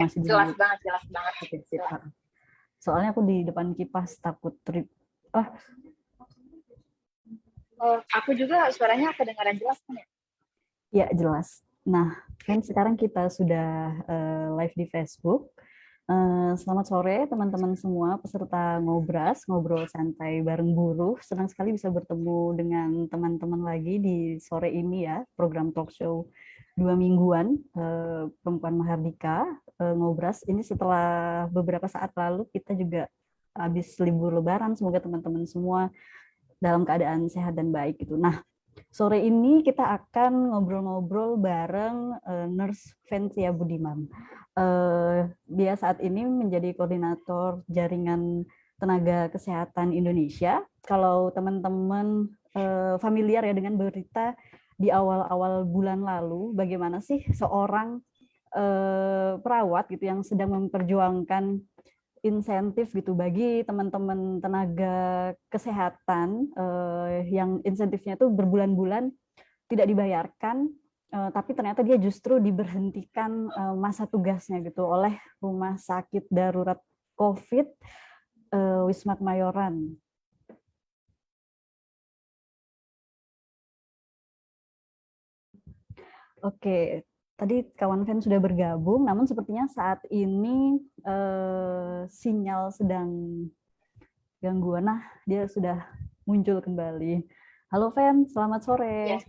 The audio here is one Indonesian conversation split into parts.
Masih di jelas banget. Oke, sip. Soalnya aku di depan kipas takut trip. Aku juga suaranya kedengaran jelas kan ya? Ya, jelas. Nah, kan sekarang kita sudah live di Facebook. Selamat sore teman-teman semua peserta Ngobras, ngobrol santai bareng buruh. Senang sekali bisa bertemu dengan teman-teman lagi di sore ini ya, program talk show 2 mingguan Perempuan Mahardika Ngobras. Ini setelah beberapa saat lalu kita juga habis libur Lebaran. Semoga teman-teman semua dalam keadaan sehat dan baik gitu. Nah, sore ini kita akan ngobrol-ngobrol bareng Nurse Fensia Budiman. Dia saat ini menjadi koordinator jaringan tenaga kesehatan Indonesia. Kalau teman-teman familiar ya dengan berita di awal-awal bulan lalu, bagaimana sih seorang perawat gitu yang sedang memperjuangkan insentif gitu bagi teman-teman tenaga kesehatan yang insentifnya itu berbulan-bulan tidak dibayarkan, tapi ternyata dia justru diberhentikan masa tugasnya gitu oleh Rumah Sakit Darurat COVID Wisma Kemayoran. Oke, tadi kawan Fen sudah bergabung, namun sepertinya saat ini sinyal sedang gangguan. Nah, dia sudah muncul kembali. Halo Fen, selamat sore. Yes.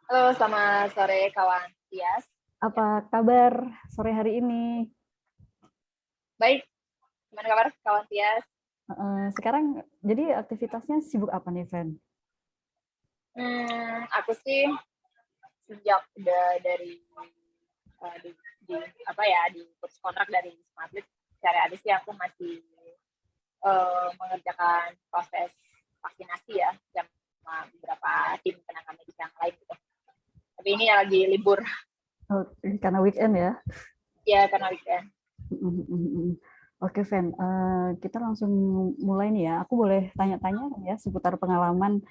Halo, selamat sore kawan Tias. Apa kabar sore hari ini? Baik, gimana kabar kawan Tias? Sekarang jadi aktivitasnya sibuk apa nih, Fen? Aku sih sejak udah dari di kursus kontrak dari Wisma Atlet, secara ada sih aku masih mengerjakan proses vaksinasi ya sama beberapa tim tenaga medis yang lain gitu. Tapi ini ya lagi libur. Oh, karena weekend ya? Ya, karena weekend. Oke, Fen, kita langsung mulai nih ya. Aku boleh tanya-tanya ya seputar pengalaman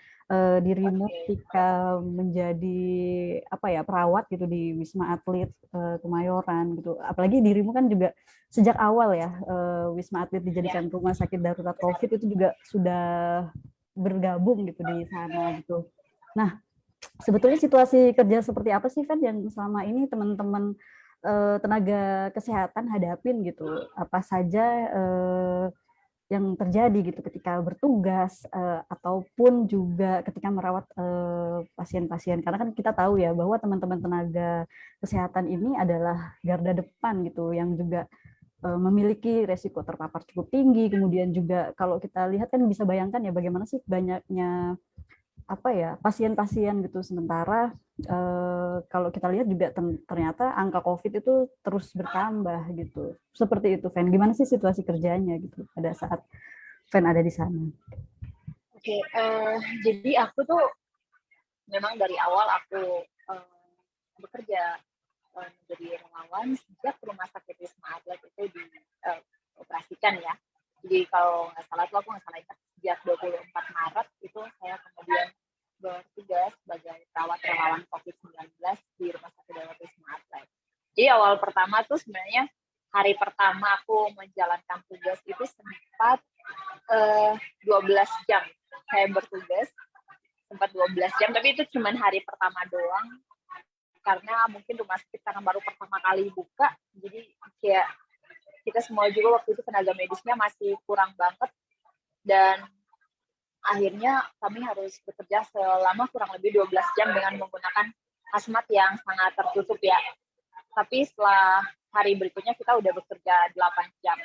dirimu ketika menjadi perawat gitu di Wisma Atlet Kemayoran gitu. Apalagi dirimu kan juga sejak awal ya Wisma Atlet dijadikan rumah sakit darurat COVID itu juga sudah bergabung gitu di sana gitu. Nah, sebetulnya situasi kerja seperti apa sih, Fen, yang selama ini teman-teman tenaga kesehatan hadapin gitu? Apa saja yang terjadi gitu ketika bertugas ataupun juga ketika merawat pasien-pasien? Karena kan kita tahu ya bahwa teman-teman tenaga kesehatan ini adalah garda depan gitu, yang juga memiliki resiko terpapar cukup tinggi. Kemudian juga kalau kita lihat kan bisa bayangkan ya bagaimana sih banyaknya pasien-pasien gitu. Sementara kalau kita lihat juga ternyata angka COVID itu terus bertambah gitu. Seperti itu, Fen. Gimana sih situasi kerjanya gitu pada saat Fen ada di sana? Oke, jadi aku tuh memang dari awal aku bekerja menjadi relawan sejak rumah sakit Wisma Atlet itu dioperasikan ya. Jadi kalau nggak salah tuh aku nggak salah ingat sejak 24 Maret itu saya kemudian bertugas sebagai perawat relawan COVID-19 di rumah sakit darurat Wisma Atlet. Jadi awal pertama tuh sebenarnya hari pertama aku menjalankan tugas itu sempat 12 jam saya bertugas, sempat 12 jam, tapi itu cuma hari pertama doang karena mungkin rumah sakit karena baru pertama kali buka, jadi kayak kita semua juga waktu itu tenaga medisnya masih kurang banget, dan akhirnya kami harus bekerja selama kurang lebih 12 jam dengan menggunakan hazmat yang sangat tertutup ya. Tapi setelah hari berikutnya kita udah bekerja 8 jam.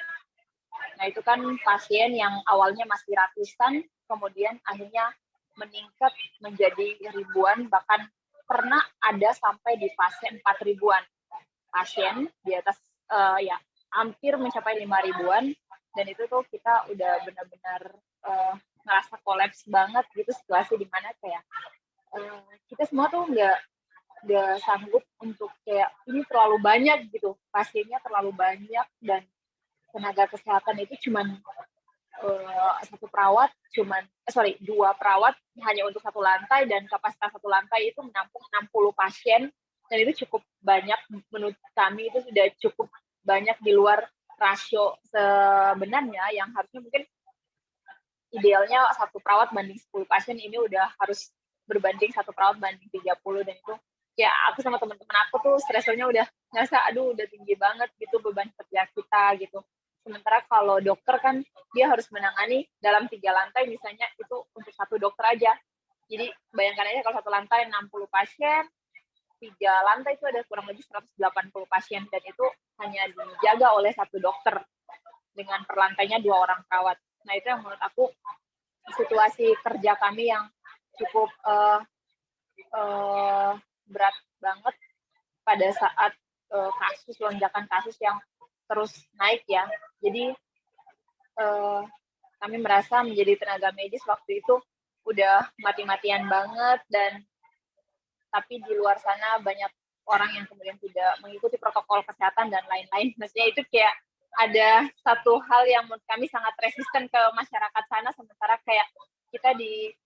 Nah itu kan pasien yang awalnya masih ratusan, kemudian akhirnya meningkat menjadi ribuan, bahkan pernah ada sampai di fase 4 ribuan pasien di atas hampir mencapai 5 ribuan, dan itu tuh kita udah benar-benar ngerasa kolaps banget gitu, situasi di mana kayak kita semua tuh nggak sanggup untuk kayak ini terlalu banyak gitu, pasiennya terlalu banyak, dan tenaga kesehatan itu cuman dua perawat hanya untuk satu lantai, dan kapasitas satu lantai itu menampung 60 pasien, dan itu cukup banyak menurut kami, itu sudah cukup banyak di luar rasio sebenarnya yang harusnya mungkin idealnya 1 perawat banding 10 pasien, ini udah harus berbanding 1 perawat banding 30, dan itu ya aku sama teman-teman aku tuh stresnya udah ngerasa aduh udah tinggi banget gitu beban kerja kita gitu. Sementara kalau dokter kan dia harus menangani dalam 3 lantai misalnya, itu untuk 1 dokter aja. Jadi bayangkan aja kalau 1 lantai 60 pasien, 3 lantai itu ada kurang lebih 180 pasien, dan itu hanya dijaga oleh 1 dokter dengan per lantainya 2 orang perawat. Nah itu yang menurut aku situasi kerja kami yang cukup berat banget pada saat lonjakan kasus yang terus naik ya. Jadi kami merasa menjadi tenaga medis waktu itu udah mati-matian banget, dan tapi di luar sana banyak orang yang kemudian tidak mengikuti protokol kesehatan dan lain-lain. Maksudnya itu kayak ada satu hal yang menurut kami sangat resisten ke masyarakat sana, sementara kayak kita di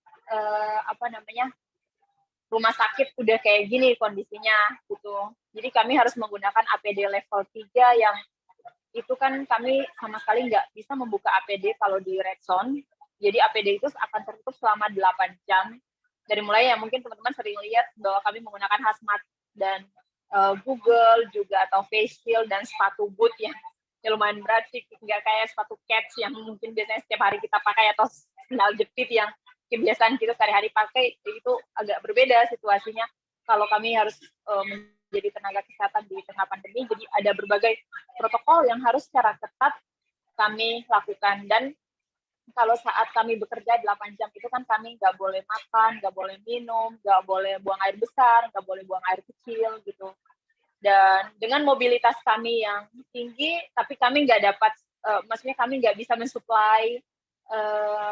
rumah sakit udah kayak gini kondisinya gitu. Jadi kami harus menggunakan APD level 3 yang itu kan kami sama sekali nggak bisa membuka APD kalau di red zone. Jadi APD itu akan tertutup selama 8 jam. Dari mulai yang mungkin teman-teman sering lihat bahwa kami menggunakan hazmat dan Google juga, atau face shield dan sepatu boot yang lumayan berat sih, nggak kayak sepatu cats yang mungkin biasanya setiap hari kita pakai, atau sandal jepit yang kebiasaan kita sehari-hari pakai. Itu agak berbeda situasinya kalau kami harus menjadi tenaga kesehatan di tengah pandemi. Jadi ada berbagai protokol yang harus secara ketat kami lakukan. Dan kalau saat kami bekerja 8 jam itu kan kami nggak boleh makan, nggak boleh minum, nggak boleh buang air besar, nggak boleh buang air kecil gitu. Dan dengan mobilitas kami yang tinggi, tapi kami nggak dapat, maksudnya kami nggak bisa mensuplai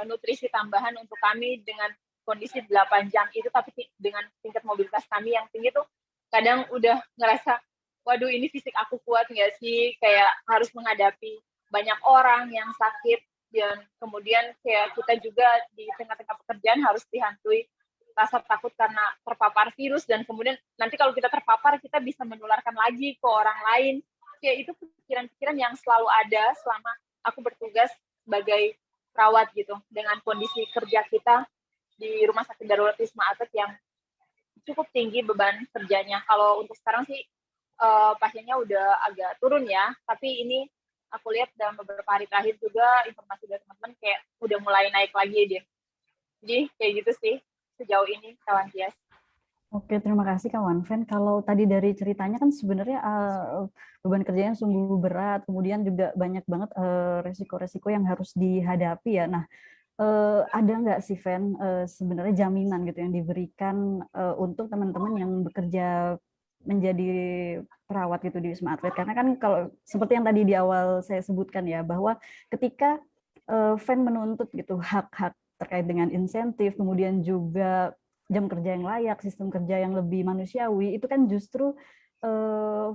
nutrisi tambahan untuk kami dengan kondisi 8 jam itu, tapi dengan tingkat mobilitas kami yang tinggi tuh kadang udah ngerasa, waduh ini fisik aku kuat nggak sih, kayak harus menghadapi banyak orang yang sakit, dan kemudian kayak kita juga di tengah-tengah pekerjaan harus dihantui rasa takut karena terpapar virus, dan kemudian nanti kalau kita terpapar kita bisa menularkan lagi ke orang lain. Kayak itu pikiran-pikiran yang selalu ada selama aku bertugas sebagai perawat gitu, dengan kondisi kerja kita di Rumah Sakit Darurat Wisma Atlet yang cukup tinggi beban kerjanya. Kalau untuk sekarang sih pasiennya udah agak turun ya, tapi ini aku lihat dalam beberapa hari terakhir juga informasi dari teman-teman kayak udah mulai naik lagi dia. Jadi kayak gitu sih sejauh ini, kawan Tias. Oke, terima kasih kawan Fen. Kalau tadi dari ceritanya kan sebenarnya beban kerjanya sungguh berat, kemudian juga banyak banget resiko-resiko yang harus dihadapi ya. Nah, ada nggak sih Fen sebenarnya jaminan gitu yang diberikan untuk teman-teman yang bekerja menjadi perawat gitu di Wisma Atlet? Karena kan kalau seperti yang tadi di awal saya sebutkan ya, bahwa ketika Fen menuntut gitu hak-hak terkait dengan insentif, kemudian juga jam kerja yang layak, sistem kerja yang lebih manusiawi, itu kan justru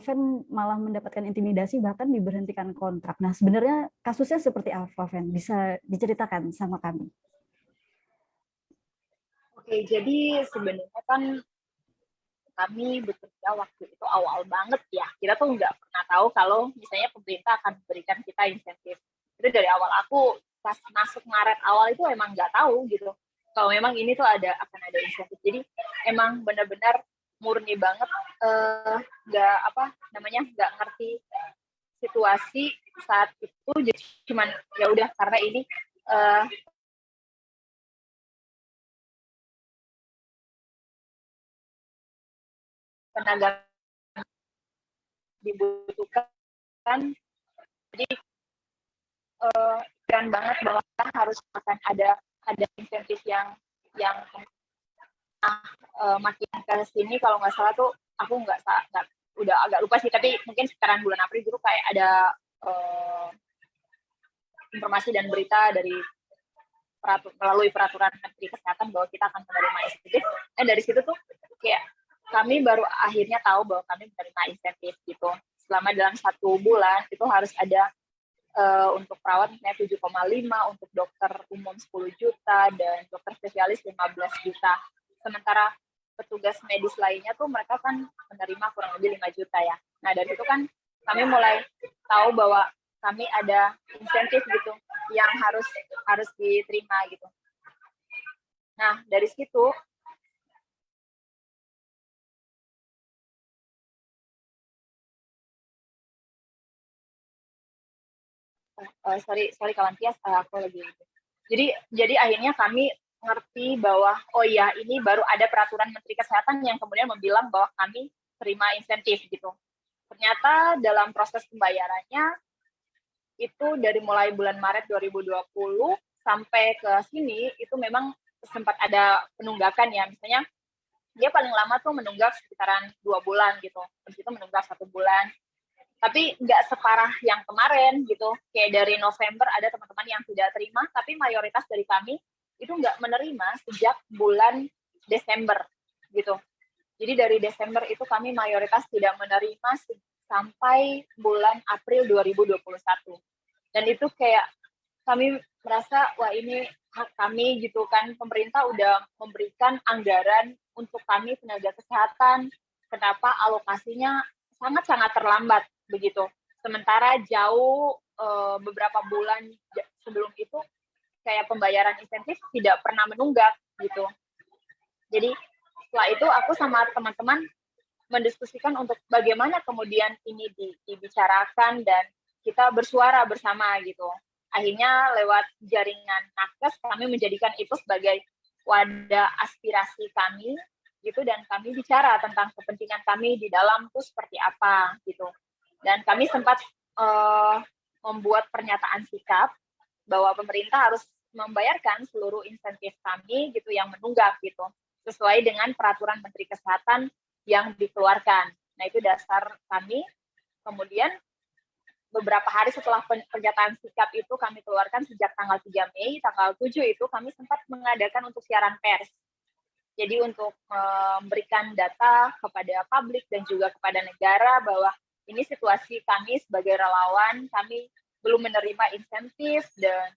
Fen malah mendapatkan intimidasi, bahkan diberhentikan kontrak. Nah, sebenarnya kasusnya seperti apa, Fen? Bisa diceritakan sama kami? Oke, jadi sebenarnya kan kami bekerja waktu itu awal banget ya. Kita tuh nggak pernah tahu kalau misalnya pemerintah akan memberikan kita insentif. Itu dari awal aku pas masuk Maret awal itu emang nggak tahu gitu. Kalau memang ini tuh akan ada insentif. Jadi emang benar-benar murni banget nggak ngerti situasi saat itu. Jadi cuman ya udah karena ini tenaga dibutuhkan. Jadi keren banget bahwa kita harus akan ada insentif yang makin ke sini. Kalau nggak salah tuh aku nggak udah agak lupa sih, tapi mungkin sekitaran bulan April dulu kayak ada informasi dan berita dari melalui peraturan Menteri Kesehatan bahwa kita akan menerima insentif. Dari situ tuh kayak kami baru akhirnya tahu bahwa kami menerima insentif gitu. Selama dalam 1 bulan itu harus ada untuk perawat misalnya 7,5, untuk dokter umum 10 juta, dan dokter spesialis 15 juta. Sementara petugas medis lainnya tuh mereka kan menerima kurang lebih 5 juta ya. Nah dari itu kan kami mulai tahu bahwa kami ada insentif gitu yang harus diterima gitu. Nah, dari situ sorry kawan Tias, aku lagi. Jadi akhirnya kami ngerti bahwa oh ya ini baru ada peraturan Menteri Kesehatan yang kemudian membilang bahwa kami terima insentif gitu. Ternyata dalam proses pembayarannya itu dari mulai bulan Maret 2020 sampai ke sini itu memang sempat ada penunggakan ya. Misalnya dia paling lama tuh menunggak sekitaran 2 bulan gitu. Terus itu menunggak 1 bulan. Tapi nggak separah yang kemarin gitu. Kayak dari November ada teman-teman yang tidak terima, tapi mayoritas dari kami itu nggak menerima sejak bulan Desember gitu. Jadi dari Desember itu kami mayoritas tidak menerima sampai bulan April 2021. Dan itu kayak kami merasa, wah ini hak kami gitu kan, pemerintah udah memberikan anggaran untuk kami tenaga kesehatan, kenapa alokasinya sangat-sangat terlambat begitu. Sementara jauh beberapa bulan sebelum itu kayak pembayaran insentif tidak pernah menunggak gitu. Jadi setelah itu aku sama teman-teman mendiskusikan untuk bagaimana kemudian ini dibicarakan dan kita bersuara bersama gitu. Akhirnya lewat jaringan Nakes kami menjadikan itu sebagai wadah aspirasi kami gitu dan kami bicara tentang kepentingan kami di dalam itu seperti apa gitu. Dan kami sempat membuat pernyataan sikap bahwa pemerintah harus membayarkan seluruh insentif kami gitu yang menunggak gitu sesuai dengan peraturan Menteri Kesehatan yang dikeluarkan. Nah, itu dasar kami. Kemudian beberapa hari setelah pernyataan sikap itu kami keluarkan sejak tanggal 3 Mei, tanggal 7 itu kami sempat mengadakan untuk siaran pers. Jadi untuk memberikan data kepada publik dan juga kepada negara bahwa ini situasi kami sebagai relawan, kami belum menerima insentif dan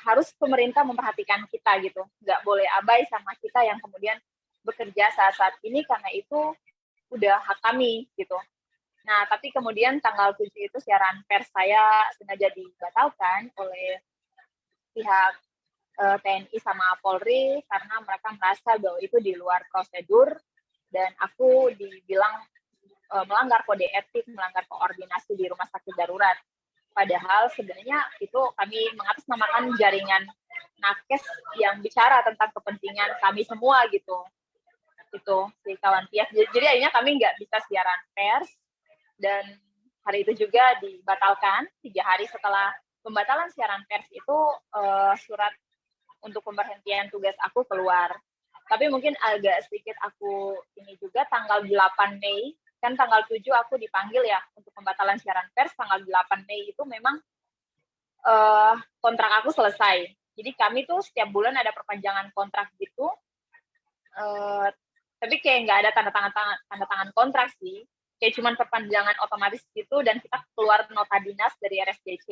harus pemerintah memperhatikan kita gitu. Nggak boleh abai sama kita yang kemudian bekerja saat ini karena itu udah hak kami gitu. Nah, tapi kemudian tanggal 7 itu siaran pers saya sengaja dibatalkan oleh pihak TNI sama Polri karena mereka merasa bahwa itu di luar prosedur dan aku dibilang melanggar kode etik, melanggar koordinasi di rumah sakit darurat. Padahal sebenarnya itu kami mengatasnamakan jaringan nakes yang bicara tentang kepentingan kami semua gitu. Itu si kawan Tias. Jadi akhirnya kami nggak bisa siaran pers dan hari itu juga dibatalkan 3 hari setelah pembatalan siaran pers itu surat untuk pemberhentian tugas aku keluar. Tapi mungkin agak sedikit aku ini juga tanggal 8 Mei kan tanggal 7 aku dipanggil ya untuk pembatalan siaran pers, tanggal 8 Mei itu memang kontrak aku selesai. Jadi kami tuh setiap bulan ada perpanjangan kontrak gitu, tapi kayak nggak ada tanda tangan kontrak sih, kayak cuman perpanjangan otomatis gitu dan kita keluar nota dinas dari RSDC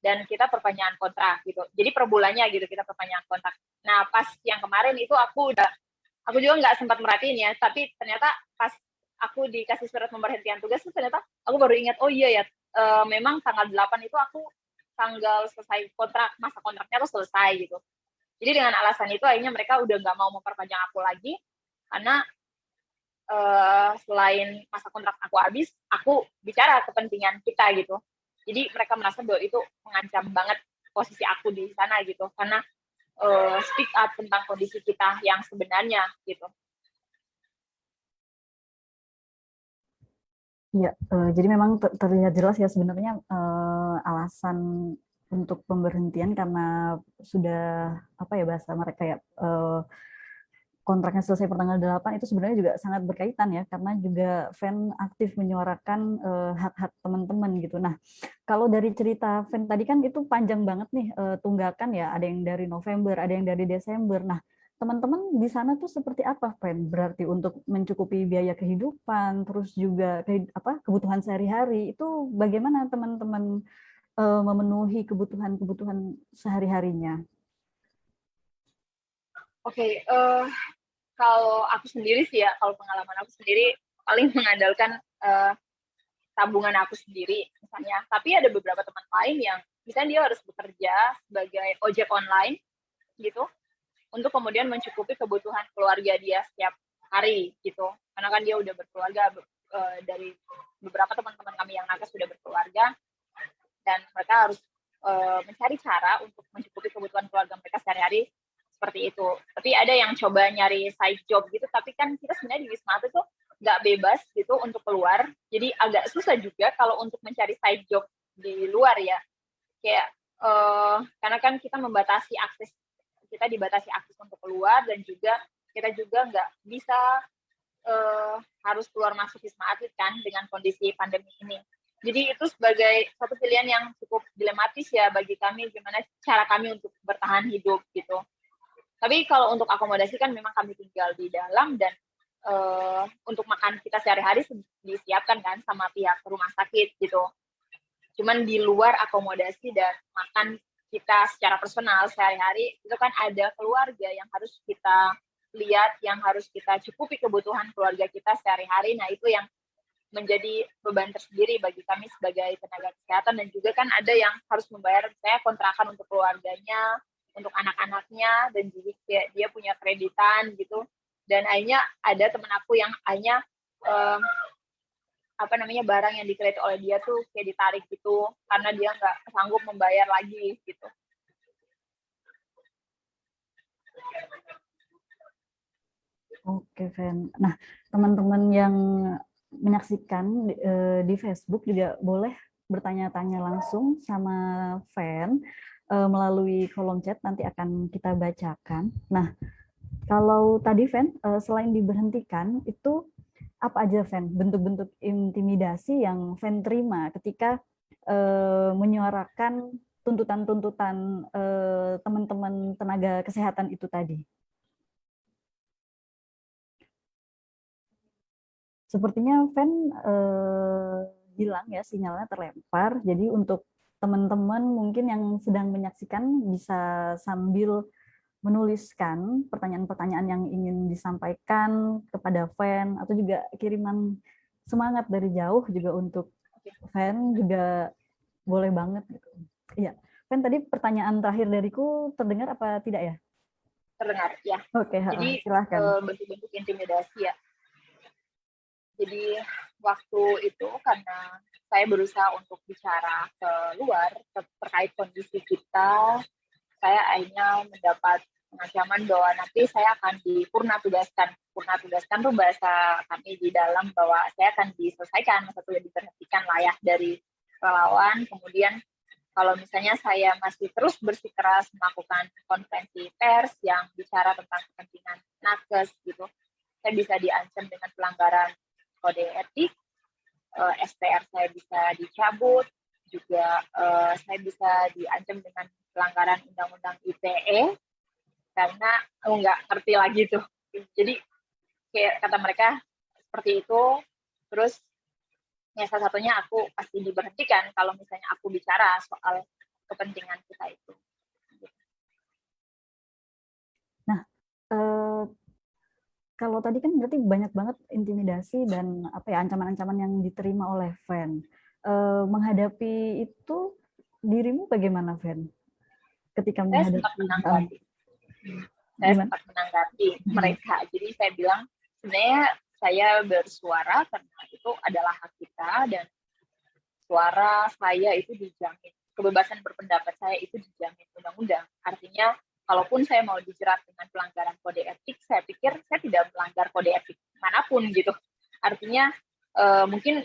dan kita perpanjangan kontrak gitu. Jadi per bulannya gitu kita perpanjangan kontrak. Nah pas yang kemarin itu aku juga nggak sempat merhatiin ya, tapi ternyata pas aku dikasih surat pemberhentian tugas itu ternyata aku baru ingat, oh iya ya, memang tanggal 8 itu aku tanggal selesai kontrak, masa kontraknya tuh selesai gitu. Jadi dengan alasan itu akhirnya mereka udah nggak mau memperpanjang aku lagi, karena selain masa kontrak aku habis, aku bicara kepentingan kita gitu. Jadi mereka merasa bahwa itu mengancam banget posisi aku di sana gitu, karena speak up tentang kondisi kita yang sebenarnya gitu. Ya, jadi memang terlihat jelas ya sebenarnya alasan untuk pemberhentian karena sudah apa ya bahasa mereka ya kontraknya selesai per tanggal 8 itu sebenarnya juga sangat berkaitan ya karena juga fan aktif menyuarakan hak-hak teman-teman gitu. Nah, kalau dari cerita fan tadi kan itu panjang banget nih tunggakan ya, ada yang dari November, ada yang dari Desember. Nah, teman-teman di sana tuh seperti apa, Fan? Berarti untuk mencukupi biaya kehidupan, terus juga kebutuhan sehari-hari, itu bagaimana teman-teman memenuhi kebutuhan-kebutuhan sehari-harinya? Oke, kalau aku sendiri sih ya, kalau pengalaman aku sendiri paling mengandalkan tabungan aku sendiri misalnya. Tapi ada beberapa teman lain yang misalnya dia harus bekerja sebagai ojek online gitu untuk kemudian mencukupi kebutuhan keluarga dia setiap hari gitu. Karena kan dia udah berkeluarga, dari beberapa teman-teman kami yang nakes sudah berkeluarga dan mereka harus mencari cara untuk mencukupi kebutuhan keluarga mereka sehari-hari seperti itu. Tapi ada yang coba nyari side job gitu, tapi kan kita sebenarnya di Wisma Atlet tuh nggak bebas gitu untuk keluar. Jadi agak susah juga kalau untuk mencari side job di luar ya. Kayak karena kan kita dibatasi akses untuk keluar, dan juga kita juga nggak bisa harus keluar masuk Wisma Atlet kan dengan kondisi pandemi ini. Jadi itu sebagai satu pilihan yang cukup dilematis ya bagi kami, gimana cara kami untuk bertahan hidup gitu. Tapi kalau untuk akomodasi kan memang kami tinggal di dalam, dan untuk makan kita sehari-hari disiapkan kan sama pihak rumah sakit gitu. Cuman di luar akomodasi dan makan kita secara personal sehari-hari, itu kan ada keluarga yang harus kita lihat, yang harus kita cukupi kebutuhan keluarga kita sehari-hari. Nah itu yang menjadi beban tersendiri bagi kami sebagai tenaga kesehatan, dan juga kan ada yang harus membayar saya kontrakan untuk keluarganya, untuk anak-anaknya, dan juga dia punya kreditan gitu. Dan akhirnya ada teman aku yang hanya barang yang dikredit oleh dia tuh kayak ditarik gitu karena dia nggak sanggup membayar lagi gitu. Oke, Fen. Nah, teman-teman yang menyaksikan di Facebook juga boleh bertanya-tanya langsung sama Fen melalui kolom chat, nanti akan kita bacakan. Nah, kalau tadi Fen, selain diberhentikan, itu apa aja Fen bentuk-bentuk intimidasi yang Fen terima ketika menyuarakan tuntutan-tuntutan teman-teman tenaga kesehatan itu tadi? Sepertinya Fen hilang ya, sinyalnya terlempar. Jadi untuk teman-teman mungkin yang sedang menyaksikan bisa sambil menuliskan pertanyaan-pertanyaan yang ingin disampaikan kepada Fen, atau juga kiriman semangat dari jauh juga untuk Fen juga boleh banget. Iya, Fen, tadi pertanyaan terakhir dariku terdengar apa tidak ya? Terdengar ya. Oke, Jadi silahkan. bentuk-bentuk intimidasi ya. Jadi waktu itu karena saya berusaha untuk bicara keluar terkait kondisi kita, saya akhirnya mendapat ancaman bahwa nanti saya akan dipurna tugaskan. Purna tugaskan tuh bahasa kami di dalam, bahwa saya akan diselesaikan, maksudnya diberhentikan layak dari relawan. Kemudian kalau misalnya saya masih terus bersikeras melakukan konferensi pers yang bicara tentang kepentingan nakes gitu, saya bisa diancam dengan pelanggaran kode etik, STR saya bisa dicabut, juga saya bisa diancam dengan pelanggaran undang-undang ITE karena nggak ngerti lagi tuh. Jadi kayak kata mereka seperti itu. Terus ya salah satunya aku pasti diberhentikan kalau misalnya aku bicara soal kepentingan kita itu. Nah, kalau tadi kan berarti banyak banget intimidasi dan apa ya, ancaman-ancaman yang diterima oleh Fen. Menghadapi itu dirimu bagaimana, Fen? Ketika menghadapi Saya sempat menanggapi mereka. Jadi saya bilang sebenarnya saya bersuara karena itu adalah hak kita, dan suara saya itu dijamin. Kebebasan berpendapat saya itu dijamin undang-undang. Artinya kalaupun saya mau dijerat dengan pelanggaran kode etik, saya pikir saya tidak melanggar kode etik manapun gitu. Artinya mungkin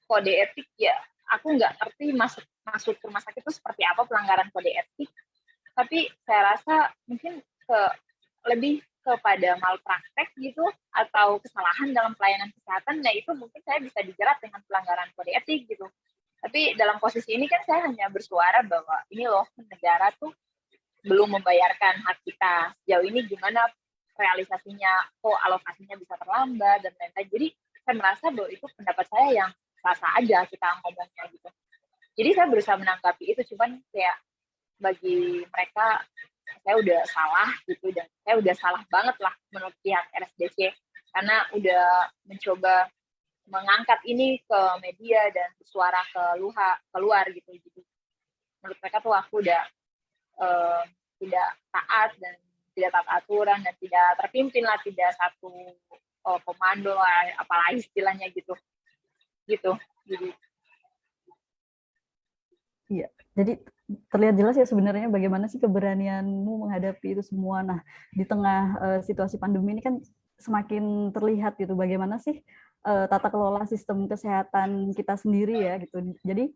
kode etik ya, aku nggak ngerti masuk rumah sakit itu seperti apa pelanggaran kode etik. Tapi saya rasa mungkin lebih kepada malpraktek gitu, atau kesalahan dalam pelayanan kesehatan. Nah itu mungkin saya bisa dijerat dengan pelanggaran kode etik gitu. Tapi dalam posisi ini kan saya hanya bersuara bahwa ini loh, negara tuh belum membayarkan hak kita. Sejauh ini gimana realisasinya, kok alokasinya bisa terlambat, dan lain-lain. Jadi saya merasa bahwa itu pendapat saya yang sah-sah aja kita ngomongnya gitu. Jadi saya berusaha menanggapi itu, cuman kayak bagi mereka saya udah salah gitu, dan saya udah salah banget lah menurut pihak RSDC karena udah mencoba mengangkat ini ke media dan suara keluar gitu. Jadi menurut mereka tuh aku udah tidak taat dan tidak taat aturan dan tidak terpimpin lah, tidak satu komando lah, apalah istilahnya gitu. Jadi Iya, jadi terlihat jelas ya sebenarnya bagaimana sih keberanianmu menghadapi itu semua. Nah, di tengah situasi pandemi ini kan semakin terlihat gitu bagaimana sih tata kelola sistem kesehatan kita sendiri ya gitu. Jadi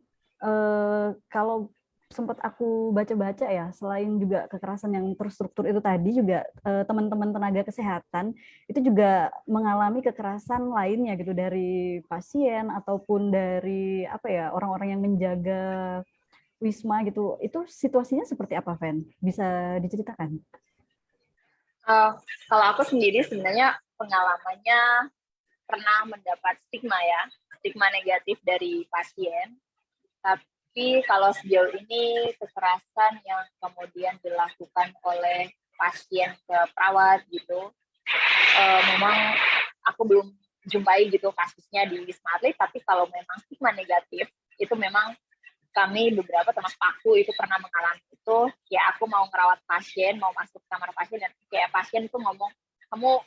kalau sempat aku baca-baca ya, selain juga kekerasan yang terstruktur itu tadi juga teman-teman tenaga kesehatan itu juga mengalami kekerasan lainnya gitu dari pasien ataupun dari apa ya orang-orang yang menjaga Wisma gitu. Itu situasinya seperti apa, Ven? Bisa diceritakan? kalau aku sendiri sebenarnya pengalamannya pernah mendapat stigma negatif dari pasien. Tapi kalau sejauh ini kekerasan yang kemudian dilakukan oleh pasien ke perawat gitu, memang aku belum jumpai gitu kasusnya di Wisma Atlet. Tapi kalau memang stigma negatif itu memang kami beberapa termasuk aku itu pernah mengalami itu. Ya aku mau ngerawat pasien, mau masuk kamar pasien dan kayak pasien itu ngomong, kamu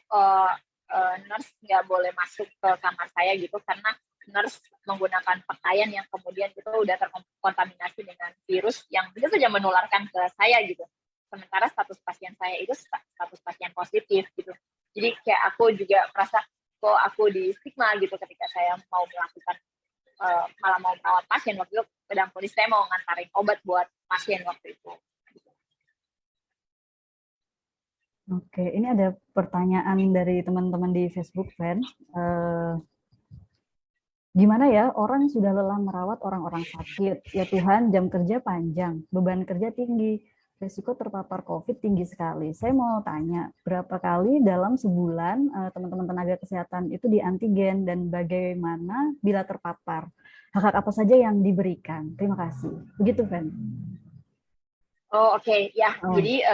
nurse nggak boleh masuk ke kamar saya gitu karena nurse menggunakan pakaian yang kemudian itu udah terkontaminasi dengan virus yang bisa saja menularkan ke saya gitu. Sementara status pasien saya itu status pasien positif gitu. Jadi kayak aku juga merasa kok aku di stigma gitu ketika saya mau melakukan malah mau merawat pasien waktu itu. Dalam kondisi saya mau ngantarin obat buat pasien waktu itu. Oke, ini ada pertanyaan dari teman-teman di Facebook, Ven. Gimana ya orang sudah lelah merawat orang-orang sakit? Ya Tuhan, jam kerja panjang, beban kerja tinggi, risiko terpapar COVID tinggi sekali. Saya mau tanya, berapa kali dalam sebulan teman-teman tenaga kesehatan itu di antigen dan bagaimana bila terpapar? Hak-hak apa saja yang diberikan? Terima kasih. Begitu, Ven. Oh oke. Ya, Oh, jadi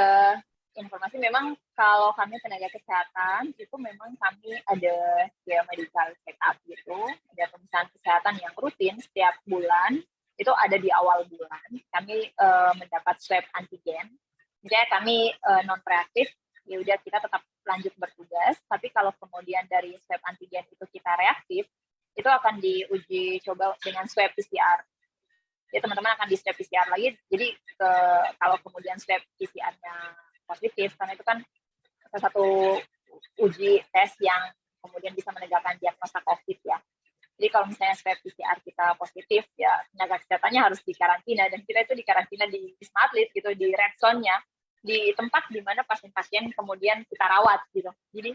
informasi memang kalau kami tenaga kesehatan itu memang kami ada ya medical check up gitu, ada pemeriksaan kesehatan yang rutin setiap bulan. Itu ada di awal bulan kami mendapat swab antigen. Misalnya kami non reaktif, ya udah kita tetap lanjut bertugas. Tapi kalau kemudian dari swab antigen itu kita reaktif, itu akan diuji coba dengan swab PCR. Ya teman-teman akan di swab PCR lagi. Jadi kalau kemudian swab PCR-nya positif, karena itu kan salah satu uji tes yang kemudian bisa menegakkan diagnosa COVID ya. Jadi kalau misalnya swab PCR kita positif, ya tenaga kesehatannya harus dikarantina, dan kita itu dikarantina di Wisma Atlet gitu, di red zone-nya, di tempat di mana pasien-pasien kemudian kita rawat gitu. Jadi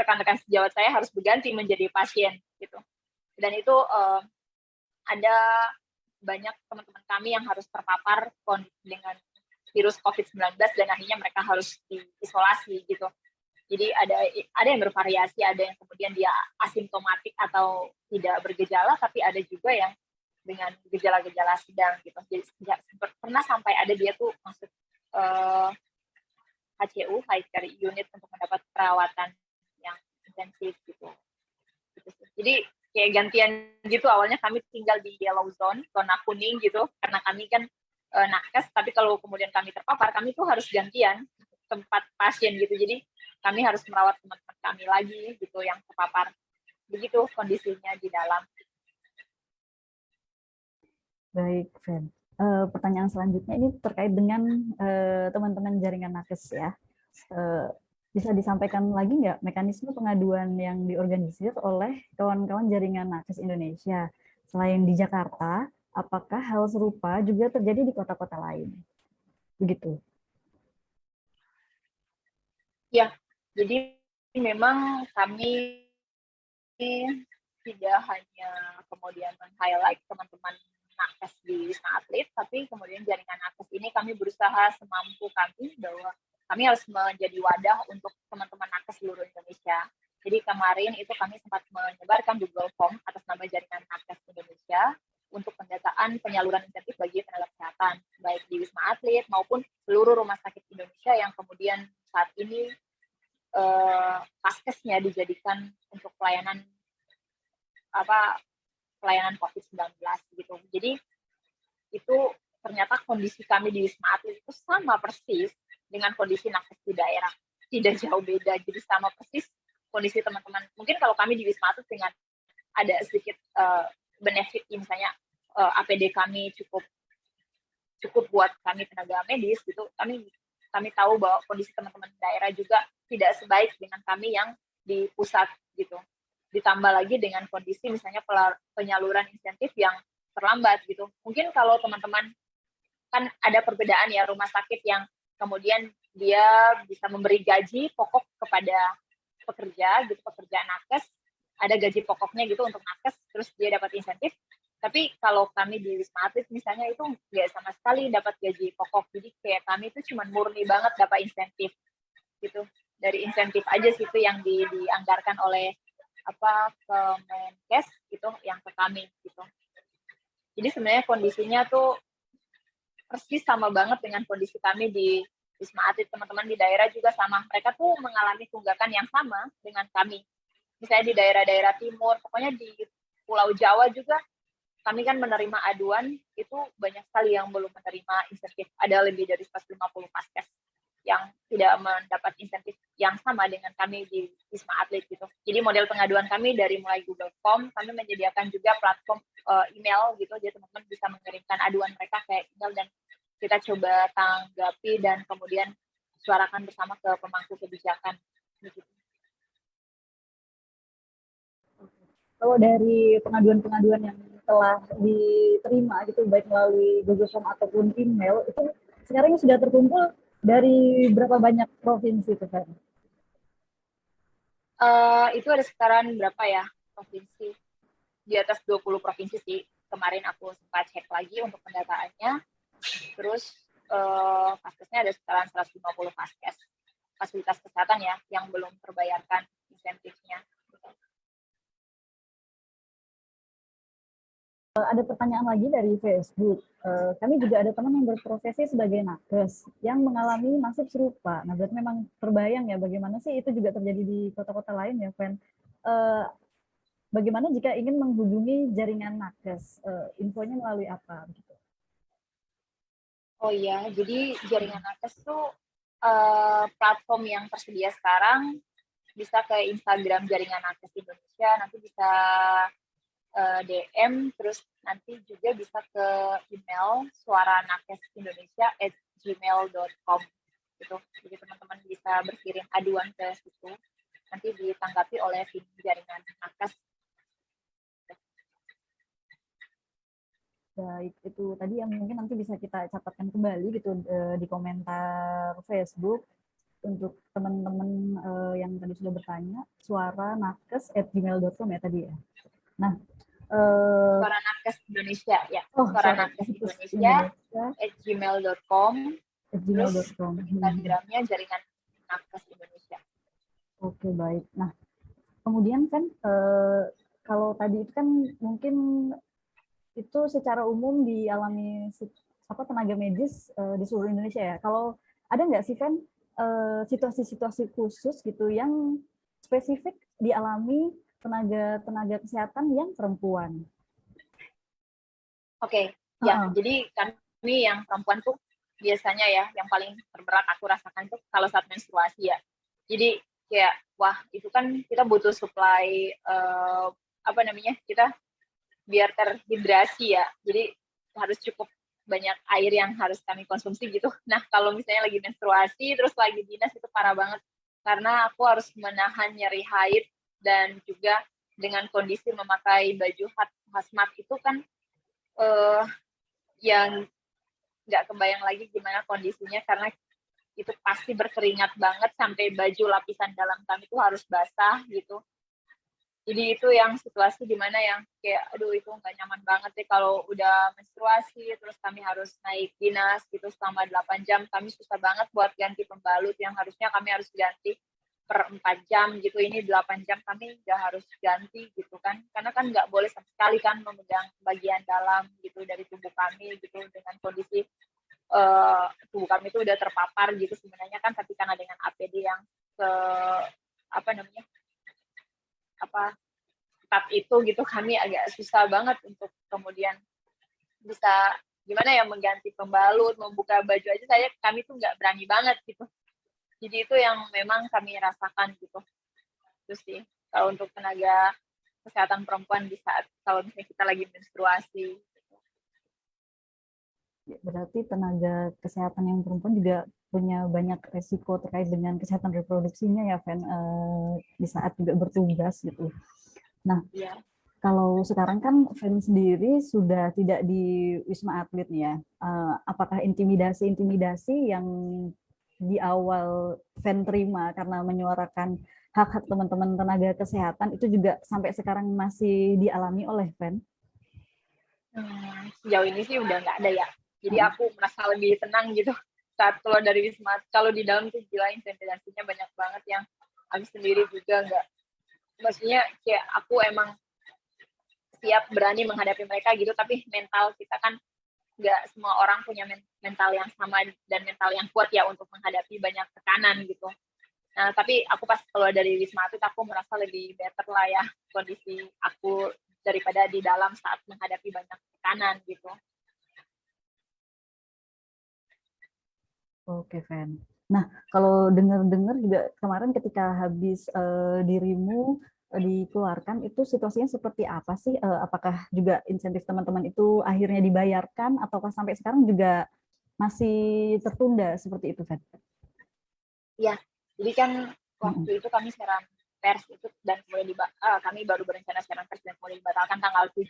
rekan-rekan sejawat saya harus berganti menjadi pasien gitu. Dan itu ada banyak teman-teman kami yang harus terpapar dengan virus COVID-19 dan akhirnya mereka harus diisolasi gitu. Jadi ada yang bervariasi, ada yang kemudian dia asimptomatik atau tidak bergejala, tapi ada juga yang dengan gejala-gejala sedang gitu. Jadi pernah sampai ada dia tuh masuk HCU, High Care Unit, untuk mendapat perawatan yang intensif gitu. Jadi kayak gantian gitu, awalnya kami tinggal di yellow zone, zona kuning gitu, karena kami kan nakes, tapi kalau kemudian kami terpapar, kami tuh harus gantian tempat pasien gitu. Jadi kami harus merawat teman-teman kami lagi gitu yang terpapar. Begitu kondisinya di dalam. baik, Ven. Pertanyaan selanjutnya ini terkait dengan teman-teman jaringan nakes ya. Bisa disampaikan lagi nggak mekanisme pengaduan yang diorganisir oleh kawan-kawan jaringan nakes Indonesia? Selain di Jakarta, apakah hal serupa juga terjadi di kota-kota lain? Begitu. Ya, jadi memang kami tidak hanya kemudian men-highlight teman-teman nakes di Wisma Atlet, tapi kemudian jaringan nakes ini kami berusaha semampu kami bahwa kami harus menjadi wadah untuk teman-teman nakes seluruh Indonesia. Jadi kemarin itu kami sempat menyebarkan Google Form atas nama jaringan nakes Indonesia untuk pendataan penyaluran insentif bagi tenaga kesehatan, baik di Wisma Atlet maupun seluruh rumah sakit Indonesia yang kemudian saat ini paskesnya dijadikan untuk pelayanan pelayanan COVID-19 gitu. Jadi itu ternyata kondisi kami di Wisma Atlet itu sama persis dengan kondisi nakes di daerah, tidak jauh beda. Jadi sama persis kondisi teman-teman. Mungkin kalau kami di Wisma Atlet dengan ada sedikit benefit, misalnya APD kami cukup buat kami tenaga medis gitu. Kami tahu bahwa kondisi teman-teman daerah juga tidak sebaik dengan kami yang di pusat gitu. Ditambah lagi dengan kondisi misalnya penyaluran insentif yang terlambat gitu. Mungkin kalau teman-teman kan ada perbedaan ya, rumah sakit yang kemudian dia bisa memberi gaji pokok kepada pekerja gitu, pekerja nakes, ada gaji pokoknya gitu untuk nakes, terus dia dapat insentif. Tapi kalau kami di Wisma Atlet misalnya itu nggak sama sekali dapat gaji pokok, jadi kayak kami itu cuma murni banget dapat insentif gitu. Dari insentif aja situ yang dianggarkan oleh Kemenkes gitu yang ke kami gitu. Jadi sebenarnya kondisinya tuh persis sama banget dengan kondisi kami di Wisma Atlet. Teman-teman di daerah juga sama, mereka tuh mengalami tunggakan yang sama dengan kami. Misalnya di daerah-daerah timur, pokoknya di Pulau Jawa juga kami kan menerima aduan itu banyak sekali yang belum menerima insentif. Ada lebih dari 150 paskes yang tidak mendapat insentif yang sama dengan kami di Wisma Atlet gitu. Jadi model pengaduan kami dari mulai Google Form, kami menyediakan juga platform email gitu, jadi teman-teman bisa mengirimkan aduan mereka ke email dan kita coba tanggapi dan kemudian suarakan bersama ke pemangku kebijakan. Gitu. Kalau dari pengaduan-pengaduan yang telah diterima gitu baik melalui Google Form ataupun email itu sekarang sudah terkumpul dari berapa banyak provinsi itu kan? Itu ada sekarang berapa ya provinsi? Di atas 20 provinsi sih. Kemarin aku sempat cek lagi untuk pendataannya. Terus paskesnya ada sekarang 150 paskes. Fasilitas kesehatan ya yang belum terbayarkan insentifnya. Ada pertanyaan lagi dari Facebook. Kami juga ada teman yang berprofesi sebagai nakes yang mengalami nasib serupa. Nah, berarti memang terbayang ya bagaimana sih itu juga terjadi di kota-kota lain ya, Fen. Bagaimana jika ingin menghubungi jaringan nakes? Infonya melalui apa? Gitu. Oh iya, jadi jaringan nakes tuh platform yang tersedia sekarang bisa ke Instagram jaringan nakes Indonesia, nanti bisa DM, terus nanti juga bisa ke email suaranakesindonesia@gmail.com gitu. Jadi teman-teman bisa berkirim aduan ke situ, nanti ditanggapi oleh tim jaringan nakes. Baik, itu tadi yang mungkin nanti bisa kita catatkan kembali gitu di komentar Facebook untuk teman-teman yang tadi sudah bertanya, suaranakes@gmail.com ya tadi ya. Nah, Suara Nakes Indonesia ya. oh, Suara Nakes Indonesia @gmail.com. Terus Instagramnya jaringan nakes Indonesia. Oke, baik. Nah, kemudian kan kalau tadi itu kan mungkin itu secara umum dialami tenaga medis di seluruh Indonesia ya. Kalau ada nggak sih kan situasi-situasi khusus gitu yang spesifik dialami tenaga kesehatan yang perempuan? Oke, ya. Jadi kami yang perempuan tuh biasanya ya yang paling terberat aku rasakan tuh kalau saat menstruasi ya. Jadi kayak wah itu kan kita butuh supply kita biar terhidrasi ya. Jadi harus cukup banyak air yang harus kami konsumsi gitu. Nah kalau misalnya lagi menstruasi terus lagi dinas itu parah banget karena aku harus menahan nyeri haid dan juga dengan kondisi memakai baju hazmat itu kan yang nggak kebayang lagi gimana kondisinya karena itu pasti berkeringat banget sampai baju lapisan dalam kami itu harus basah gitu. Jadi itu yang situasi dimana yang kayak aduh itu nggak nyaman banget deh kalau udah menstruasi terus kami harus naik dinas gitu selama 8 jam kami susah banget buat ganti pembalut yang harusnya kami harus ganti per 4 jam gitu, ini 8 jam kami nggak harus ganti gitu kan karena kan nggak boleh sama sekali kan memegang bagian dalam gitu dari tubuh kami gitu dengan kondisi tubuh kami itu udah terpapar gitu sebenarnya kan tapi karena dengan APD yang seketat itu gitu, kami agak susah banget untuk kemudian bisa gimana ya mengganti pembalut, membuka baju aja kami tuh nggak berani banget gitu. Jadi itu yang memang kami rasakan gitu. Terus sih kalau untuk tenaga kesehatan perempuan di saat kalau misalnya kita lagi menstruasi. Berarti tenaga kesehatan yang perempuan juga punya banyak resiko terkait dengan kesehatan reproduksinya ya, Fen, di saat juga bertugas gitu. Nah, Ya. kalau sekarang kan Fen sendiri sudah tidak di Wisma Atlet nih ya. Apakah intimidasi-intimidasi yang di awal Fen terima karena menyuarakan hak-hak teman-teman tenaga kesehatan itu juga sampai sekarang masih dialami oleh Fen? Sejauh ini sih udah nggak ada ya. Jadi aku merasa lebih tenang gitu saat keluar dari Wisma. Kalau di dalam tuh gila intimidasinya banyak banget yang aku sendiri juga nggak. Maksudnya kayak aku emang siap berani menghadapi mereka gitu, tapi mental kita kan nggak semua orang punya mental yang sama dan mental yang kuat ya untuk menghadapi banyak tekanan gitu. Nah, tapi aku pas keluar dari Wisma Atlet aku merasa lebih better lah ya kondisi aku daripada di dalam saat menghadapi banyak tekanan gitu. Oke, Fen. Nah, kalau dengar-dengar juga kemarin ketika habis dirimu dikeluarkan, itu situasinya seperti apa sih? Apakah juga insentif teman-teman itu akhirnya dibayarkan, ataukah sampai sekarang juga masih tertunda seperti itu, Fen? Iya, jadi kan waktu itu kami siaran pers itu dan kemudian kami baru berencana siaran pers dan kemudian dibatalkan tanggal 7.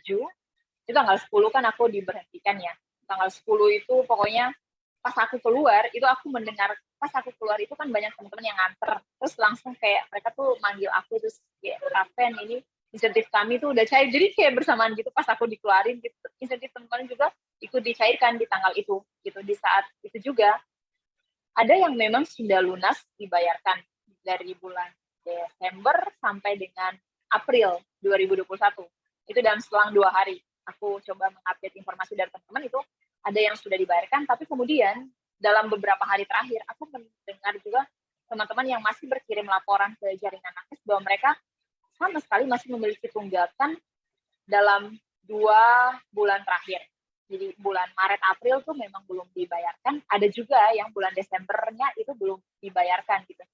Itu tanggal 10 kan aku diberhentikan ya. Tanggal 10 itu pokoknya pas aku keluar, itu aku mendengar, pas aku keluar itu kan banyak teman-teman yang nganter. Terus langsung kayak mereka tuh manggil aku, terus kayak, Raven ini insentif kami tuh udah cair. Jadi kayak bersamaan gitu pas aku dikeluarin, gitu, insentif teman-teman juga ikut dicairkan di tanggal itu. Gitu. Di saat itu juga, ada yang memang sudah lunas dibayarkan dari bulan Desember sampai dengan April 2021. Itu dalam selang 2 hari. Aku coba mengupdate informasi dari teman-teman itu, ada yang sudah dibayarkan, tapi kemudian dalam beberapa hari terakhir, aku mendengar juga teman-teman yang masih berkirim laporan ke jaringan nakes bahwa mereka sama sekali masih memiliki tunggakan dalam 2 bulan terakhir. Jadi bulan Maret April tuh memang belum dibayarkan. Ada juga yang bulan Desembernya itu belum dibayarkan gitu.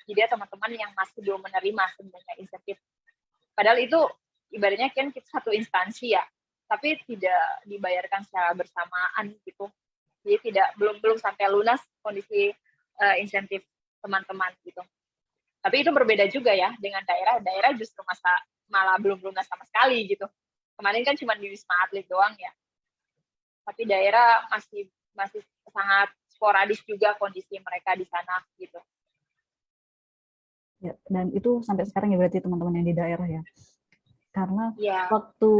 Jadi teman-teman yang masih belum menerima sebenarnya insentif. Padahal itu ibaratnya kan kita satu instansi ya, tapi tidak dibayarkan secara bersamaan gitu. Jadi belum sampai lunas kondisi insentif teman-teman gitu. Tapi itu berbeda juga ya dengan daerah. Daerah justru malah belum lunas sama sekali gitu. Kemarin kan cuma di Wisma Atlet doang ya. Tapi daerah masih sangat sporadis juga kondisi mereka di sana gitu. Ya, dan itu sampai sekarang ya berarti teman-teman yang di daerah ya. Karena ya. Waktu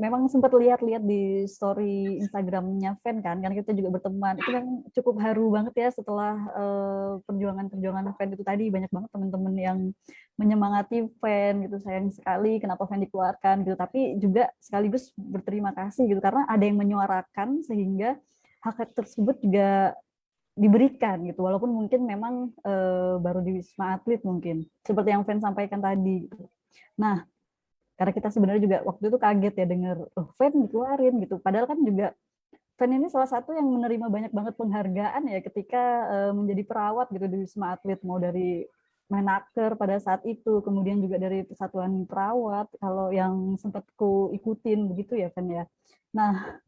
memang sempat lihat-lihat di story Instagramnya Fen kan, karena kita juga berteman, itu memang cukup haru banget ya setelah perjuangan-perjuangan Fen itu tadi, banyak banget teman-teman yang menyemangati Fen gitu, sayang sekali kenapa Fen dikeluarkan gitu, tapi juga sekaligus berterima kasih gitu, karena ada yang menyuarakan sehingga hak tersebut juga diberikan gitu, walaupun mungkin memang baru di Wisma Atlet mungkin, seperti yang Fen sampaikan tadi. Nah, karena kita sebenarnya juga waktu itu kaget ya dengar Fen dikeluarin gitu, padahal kan juga Fen ini salah satu yang menerima banyak banget penghargaan ya ketika menjadi perawat gitu di Wisma Atlet, mau dari Menaker pada saat itu, kemudian juga dari Persatuan Perawat kalau yang sempat ku ikutin begitu ya Fen ya. Nah,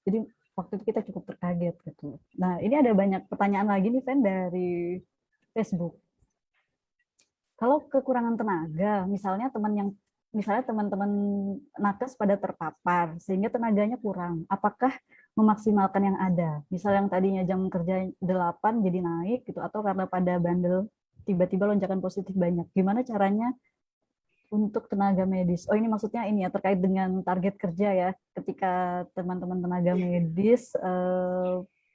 jadi waktu itu kita cukup terkaget gitu. Nah, ini ada banyak pertanyaan lagi nih Fen dari Facebook. Kalau kekurangan tenaga, misalnya teman-teman nakes pada terpapar sehingga tenaganya kurang, apakah memaksimalkan yang ada? Misal yang tadinya jam kerja 8 jadi naik gitu, atau karena pada bandel tiba-tiba lonjakan positif banyak. Gimana caranya untuk tenaga medis? Oh, ini maksudnya ini ya terkait dengan target kerja ya. Ketika teman-teman tenaga medis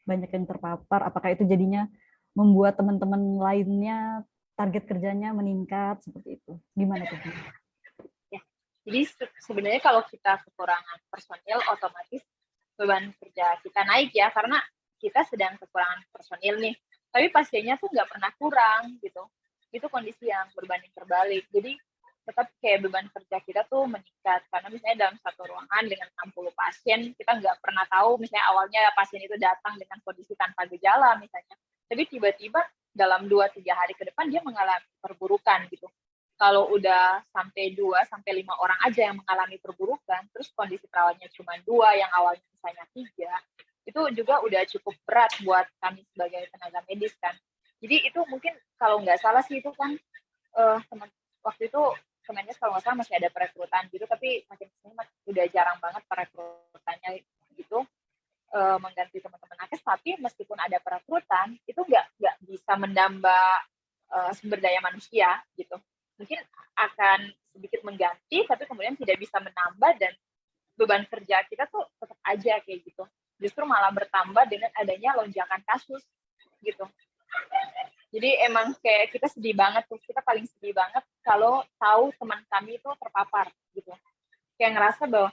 banyak yang terpapar, apakah itu jadinya membuat teman-teman lainnya target kerjanya meningkat seperti itu? Gimana tuh? Ya. Jadi sebenarnya kalau kita kekurangan personil, otomatis beban kerja kita naik ya, karena kita sedang kekurangan personil nih. Tapi pasiennya tuh nggak pernah kurang gitu. Itu kondisi yang berbanding terbalik. Jadi tetap kayak beban kerja kita tuh meningkat. Karena misalnya dalam satu ruangan dengan 60 pasien, kita nggak pernah tahu misalnya awalnya pasien itu datang dengan kondisi tanpa gejala misalnya. Tapi tiba-tiba dalam 2-3 hari ke depan dia mengalami perburukan gitu. Kalau udah sampai 2-5 orang aja yang mengalami perburukan, terus kondisi perawatnya cuma 2 yang awalnya misalnya 3, itu juga udah cukup berat buat kami sebagai tenaga medis kan. Jadi itu mungkin kalau nggak salah sih itu kan waktu itu Kemenkes kalau nggak salah masih ada perekrutan gitu, tapi makin kesini udah jarang banget perekrutannya gitu, mengganti teman-teman nakes. Tapi meskipun ada perekrutan, itu nggak bisa menambah sumber daya manusia gitu. Mungkin akan sedikit mengganti, tapi kemudian tidak bisa menambah, dan beban kerja kita tuh tetap aja kayak gitu. Justru malah bertambah dengan adanya lonjakan kasus gitu. Jadi emang kayak kita sedih banget tuh, kita paling sedih banget kalau tahu teman kami itu terpapar gitu. Kayak ngerasa bahwa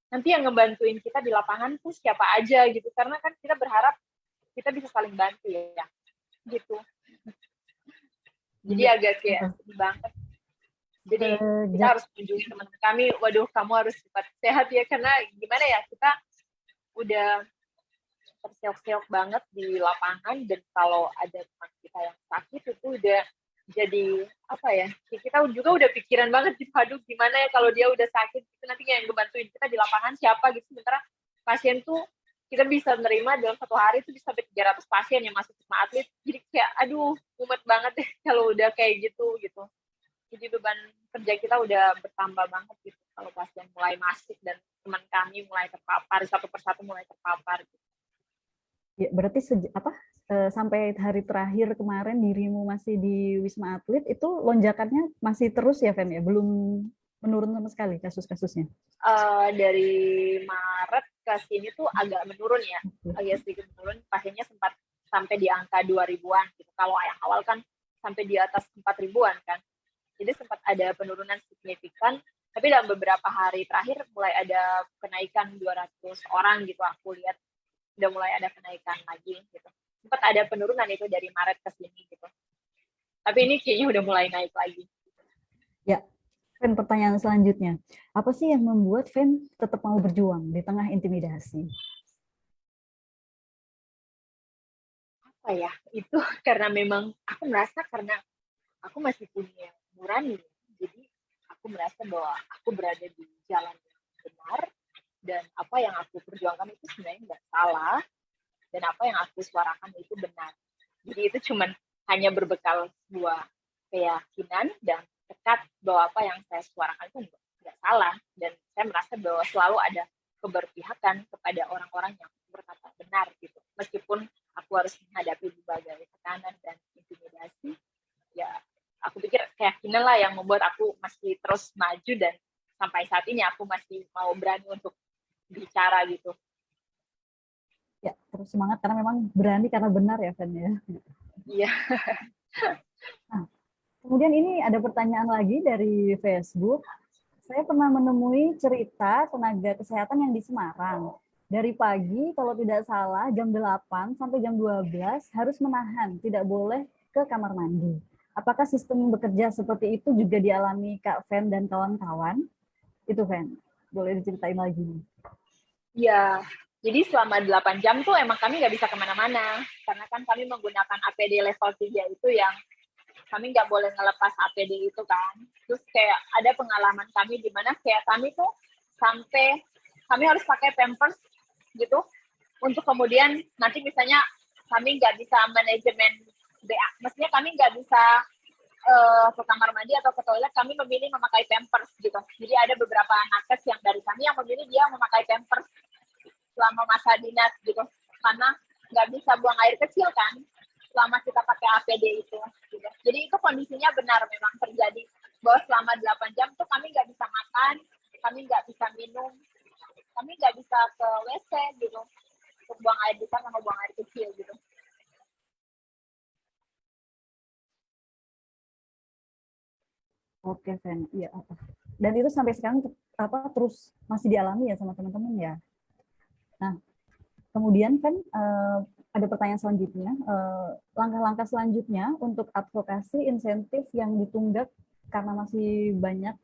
nanti yang ngebantuin kita di lapangan tuh siapa aja gitu, karena kan kita berharap kita bisa saling bantu ya, gitu. Jadi agak kayak sedih banget. Jadi kita harus kunjungi teman-teman kami, waduh kamu harus cepat sehat ya, karena gimana ya, kita udah terseok-seok banget di lapangan, dan kalau ada teman kita yang sakit itu udah jadi apa ya, kita juga udah pikiran banget gitu, aduh gimana ya kalau dia udah sakit itu nanti yang ngebantuin kita di lapangan siapa gitu. Sementara pasien tuh kita bisa menerima dalam satu hari itu bisa sampai 300 pasien yang masuk Wisma Atlet. Jadi kayak aduh mumet banget deh kalau udah kayak gitu. Jadi beban kerja kita udah bertambah banget gitu kalau pasien mulai masuk dan teman kami mulai terpapar, satu persatu mulai terpapar gitu. Ya, berarti sampai hari terakhir kemarin dirimu masih di Wisma Atlet, itu lonjakannya masih terus ya, Fen ya? Belum menurun sama sekali kasus-kasusnya? Dari Maret ke sini tuh agak menurun ya, agak sedikit menurun. Pasiennya sempat sampai di angka 2.000-an gitu. Kalau yang awal kan sampai di atas 4.000-an kan. Jadi sempat ada penurunan signifikan. Tapi dalam beberapa hari terakhir mulai ada kenaikan 200 orang gitu. Aku lihat udah mulai ada kenaikan lagi gitu. Sempat ada penurunan itu dari Maret ke sini gitu. Tapi ini kayaknya udah mulai naik lagi. Ya, Fen, pertanyaan selanjutnya. Apa sih yang membuat Fen tetap mau berjuang di tengah intimidasi? Apa ya, itu karena memang aku merasa karena aku masih punya nurani. Jadi aku merasa bahwa aku berada di jalan yang benar, dan apa yang aku perjuangkan itu sebenarnya nggak salah, dan apa yang aku suarakan itu benar. Jadi itu cuman hanya berbekal sebuah keyakinan dan tekad bahwa apa yang saya suarakan itu nggak salah, dan saya merasa bahwa selalu ada keberpihakan kepada orang-orang yang berkata benar gitu. Meskipun aku harus menghadapi berbagai tekanan dan intimidasi, ya aku pikir keyakinan lah yang membuat aku masih terus maju, dan sampai saat ini aku masih mau berani untuk bicara gitu. Ya, terus semangat karena memang berani karena benar ya, Fen ya. Iya. Nah, kemudian ini ada pertanyaan lagi dari Facebook. Saya pernah menemui cerita tenaga kesehatan yang di Semarang. Dari pagi, kalau tidak salah, jam 8 sampai jam 12 harus menahan, tidak boleh ke kamar mandi. Apakah sistem bekerja seperti itu juga dialami Kak Fen dan kawan-kawan? Itu, Fen. Boleh diceritain lagi. Iya, jadi selama 8 jam tuh emang kami nggak bisa kemana-mana. Karena kan kami menggunakan APD level 3 itu yang kami nggak boleh ngelepas APD itu kan. Terus kayak ada pengalaman kami di mana kayak kami tuh sampai kami harus pakai pampers gitu, untuk kemudian nanti misalnya kami nggak bisa manajemen BA, maksudnya kami nggak bisa ke kamar mandi atau ke toilet, kami memilih memakai pampers gitu. Jadi ada beberapa nakes yang dari kami yang memilih dia memakai pampers selama masa dinas gitu, karena nggak bisa buang air kecil kan selama kita pakai APD itu gitu. Jadi itu kondisinya benar memang terjadi, bahwa selama 8 jam tuh kami nggak bisa makan, kami nggak bisa minum, kami nggak bisa ke WC gitu, untuk buang air besar sama buang air kecil gitu. Oke, Fen. Iya. Dan itu sampai sekarang terus masih dialami ya sama teman-teman ya. Nah, kemudian kan ada pertanyaan selanjutnya, langkah-langkah selanjutnya untuk advokasi insentif yang ditunggak karena masih banyak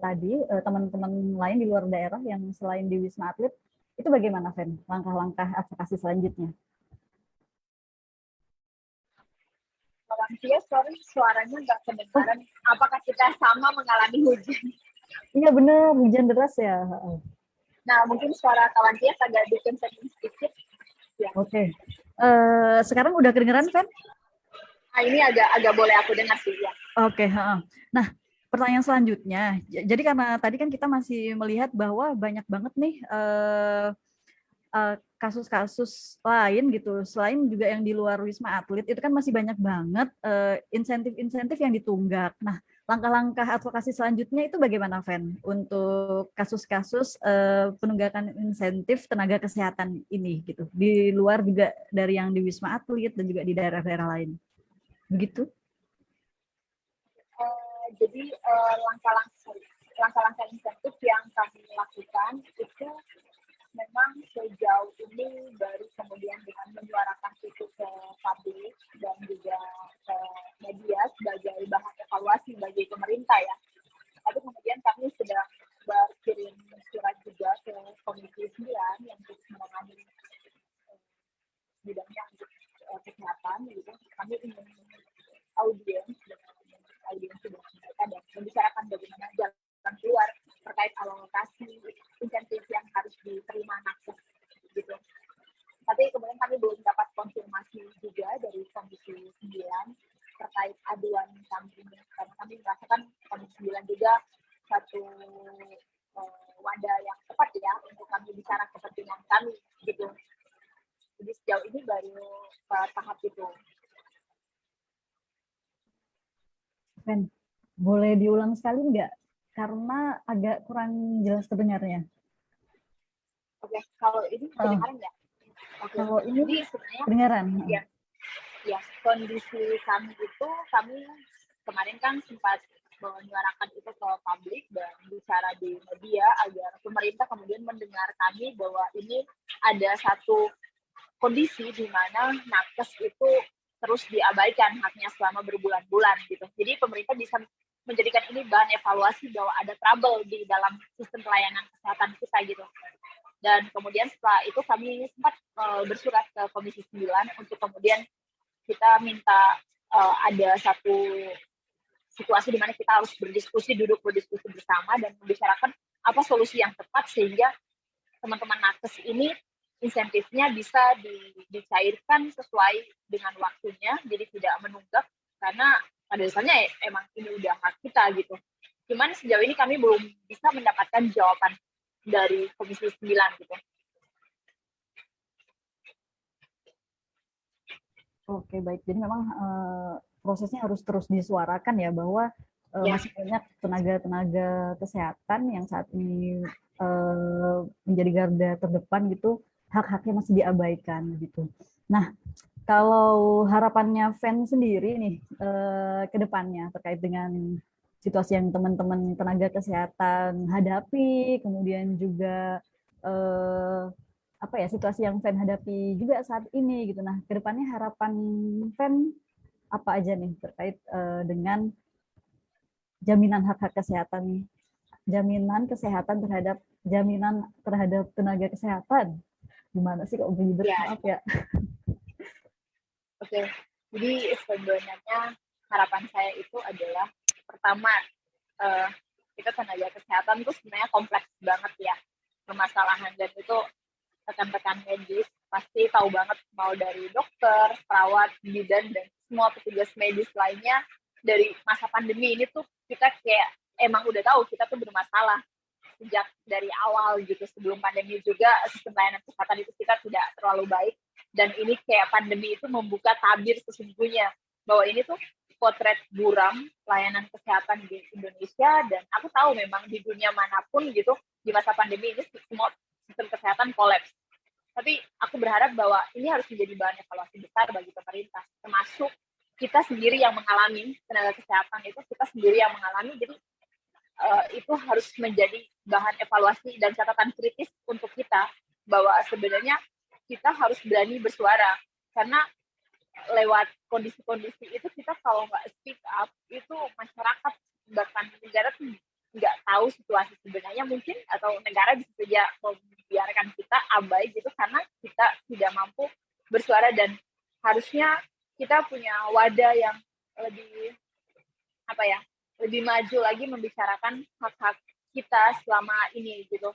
tadi teman-teman lain di luar daerah yang selain di Wisma Atlet, itu bagaimana, Fen? Langkah-langkah advokasi selanjutnya? Kawan dia, sorry, suaranya nggak kedengaran. Apakah kita sama mengalami hujan? Iya benar, hujan deras ya. Nah, mungkin suara kawan dia agak dikencengin sedikit. Ya. Oke. Sekarang udah kedengeran, Fen? Nah, ini agak boleh aku dengar sih ya. Oke. Nah, pertanyaan selanjutnya. Jadi karena tadi kan kita masih melihat bahwa banyak banget nih kasus-kasus lain gitu, selain juga yang di luar Wisma Atlet, itu kan masih banyak banget insentif-insentif yang ditunggak. Nah, langkah-langkah advokasi selanjutnya itu bagaimana, Fen, untuk kasus-kasus penunggakan insentif tenaga kesehatan ini gitu, di luar juga dari yang di Wisma Atlet dan juga di daerah-daerah lain. Begitu? Jadi langkah-langkah insentif yang kami lakukan itu memang sejauh ini baru kemudian dengan menyuarakan itu ke publik dan juga ke media sebagai bahan evaluasi bagi pemerintah ya. Tapi kemudian kami sedang berkirim surat juga ke Komisi 9 yang menangani bidangnya untuk kesehatan, gitu. Kami ingin audiens dengan mereka dan membicarakan bagaimana jalan keluar terkait alokasi insentif yang harus diterima nakes gitu. Tapi kemudian kami belum dapat konfirmasi juga dari Komisi 9 terkait aduan kami ini, karena kami merasakan Komisi 9 juga satu wadah yang tepat ya untuk kami bicara kepentingan kami gitu. Jadi sejauh ini baru tahap itu. Fen, boleh diulang sekali nggak? Karena agak kurang jelas terdengarnya. Oke, kalau ini kedengaran nggak? Oke, Kalau ini jadi sebenarnya kedengaran. Ya, kondisi kami itu, kami kemarin kan sempat menyuarakan itu ke publik dan bicara di media agar pemerintah kemudian mendengar kami bahwa ini ada satu kondisi di mana nakes itu terus diabaikan haknya selama berbulan-bulan gitu. Jadi pemerintah bisa menjadikan ini bahan evaluasi bahwa ada trouble di dalam sistem pelayanan kesehatan kita gitu. Dan kemudian setelah itu kami sempat bersurat ke Komisi 9 untuk kemudian kita minta ada satu situasi di mana kita harus duduk berdiskusi bersama dan membicarakan apa solusi yang tepat sehingga teman-teman nakes ini insentifnya bisa dicairkan sesuai dengan waktunya, jadi tidak menunggak, karena pada dasarnya emang ini udah hak kita gitu. Cuman sejauh ini kami belum bisa mendapatkan jawaban dari Komisi 9 gitu. Oke, baik. Jadi memang prosesnya harus terus disuarakan ya, bahwa masih banyak tenaga-tenaga kesehatan yang saat ini menjadi garda terdepan gitu, hak-haknya masih diabaikan gitu. Nah, kalau harapannya Fen sendiri nih ke depannya terkait dengan situasi yang teman-teman tenaga kesehatan hadapi, kemudian juga apa ya, situasi yang Fen hadapi juga saat ini gitu. Nah, ke depannya harapan Fen apa aja nih terkait dengan jaminan hak-hak kesehatan, jaminan kesehatan terhadap tenaga kesehatan. Gimana sih kok belibet? Maaf ya. Oke, jadi sebenarnya harapan saya itu adalah pertama, kita tenaga kesehatan itu sebenarnya kompleks banget ya permasalahan, dan itu rekan-rekan medis pasti tahu banget, mau dari dokter, perawat, bidan, dan semua petugas medis lainnya. Dari masa pandemi ini tuh kita kayak emang udah tahu kita tuh bermasalah sejak dari awal gitu. Sebelum pandemi juga sistem layanan kesehatan itu kita tidak terlalu baik, dan ini kayak pandemi itu membuka tabir sesungguhnya bahwa ini tuh potret buram layanan kesehatan di Indonesia. Dan aku tahu memang di dunia manapun gitu di masa pandemi ini semua sistem kesehatan kolaps. Tapi aku berharap bahwa ini harus menjadi bahan evaluasi besar bagi pemerintah, termasuk kita sendiri yang mengalami tenaga kesehatan itu, kita sendiri yang mengalami. Jadi itu harus menjadi bahan evaluasi dan catatan kritis untuk kita, bahwa sebenarnya kita harus berani bersuara, karena lewat kondisi-kondisi itu kita kalau nggak speak up, itu masyarakat bahkan negara tuh nggak tahu situasi sebenarnya mungkin, atau negara bisa saja membiarkan kita abai gitu karena kita tidak mampu bersuara. Dan harusnya kita punya wadah yang lebih apa ya, lebih maju lagi membicarakan hak-hak kita selama ini gitu.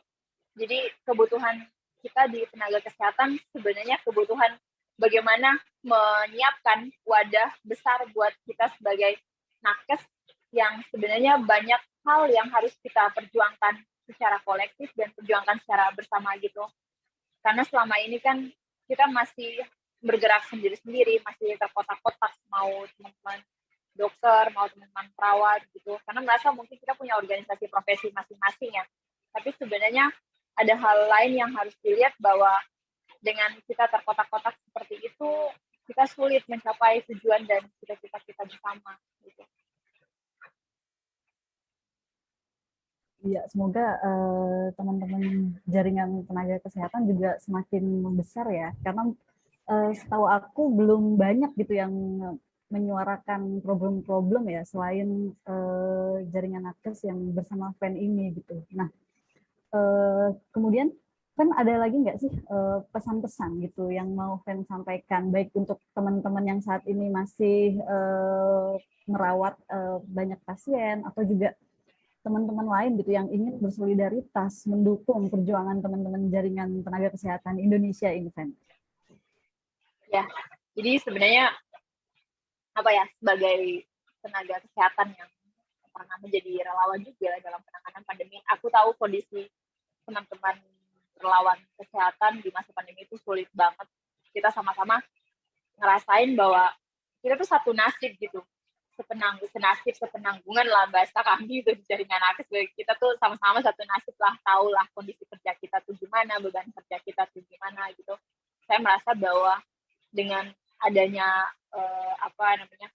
Jadi kebutuhan kita di tenaga kesehatan sebenarnya kebutuhan bagaimana menyiapkan wadah besar buat kita sebagai nakes, yang sebenarnya banyak hal yang harus kita perjuangkan secara kolektif dan perjuangkan secara bersama gitu. Karena selama ini kan kita masih bergerak sendiri-sendiri, masih terkotak-kotak, mau teman-teman dokter, mau teman-teman perawat gitu. Karena merasa mungkin kita punya organisasi profesi masing-masing ya. Tapi sebenarnya ada hal lain yang harus dilihat, bahwa dengan kita terkotak-kotak seperti itu, kita sulit mencapai tujuan dan cita-cita kita bersama gitu. Iya, semoga teman-teman jaringan tenaga kesehatan juga semakin membesar ya, karena setahu aku belum banyak gitu yang menyuarakan problem-problem ya selain jaringan nakes yang bersama FEN ini gitu. Nah, kemudian kan ada lagi nggak sih pesan-pesan gitu yang mau FEN sampaikan, baik untuk teman-teman yang saat ini masih merawat banyak pasien atau juga teman-teman lain gitu yang ingin bersolidaritas mendukung perjuangan teman-teman jaringan tenaga kesehatan Indonesia ini, Fen? Ya, jadi sebenarnya apa ya, sebagai tenaga kesehatan yang pernah menjadi relawan juga dalam penanganan pandemi, aku tahu kondisi teman-teman relawan kesehatan di masa pandemi itu sulit banget. Kita sama-sama ngerasain bahwa kita tuh satu nasib gitu, senasib sepenanggungan lah bahasa kami itu di jaringan nakes. Kita tuh sama-sama satu nasib lah, tahu lah kondisi kerja kita tuh gimana, beban kerja kita tuh gimana gitu. Saya merasa bahwa dengan adanya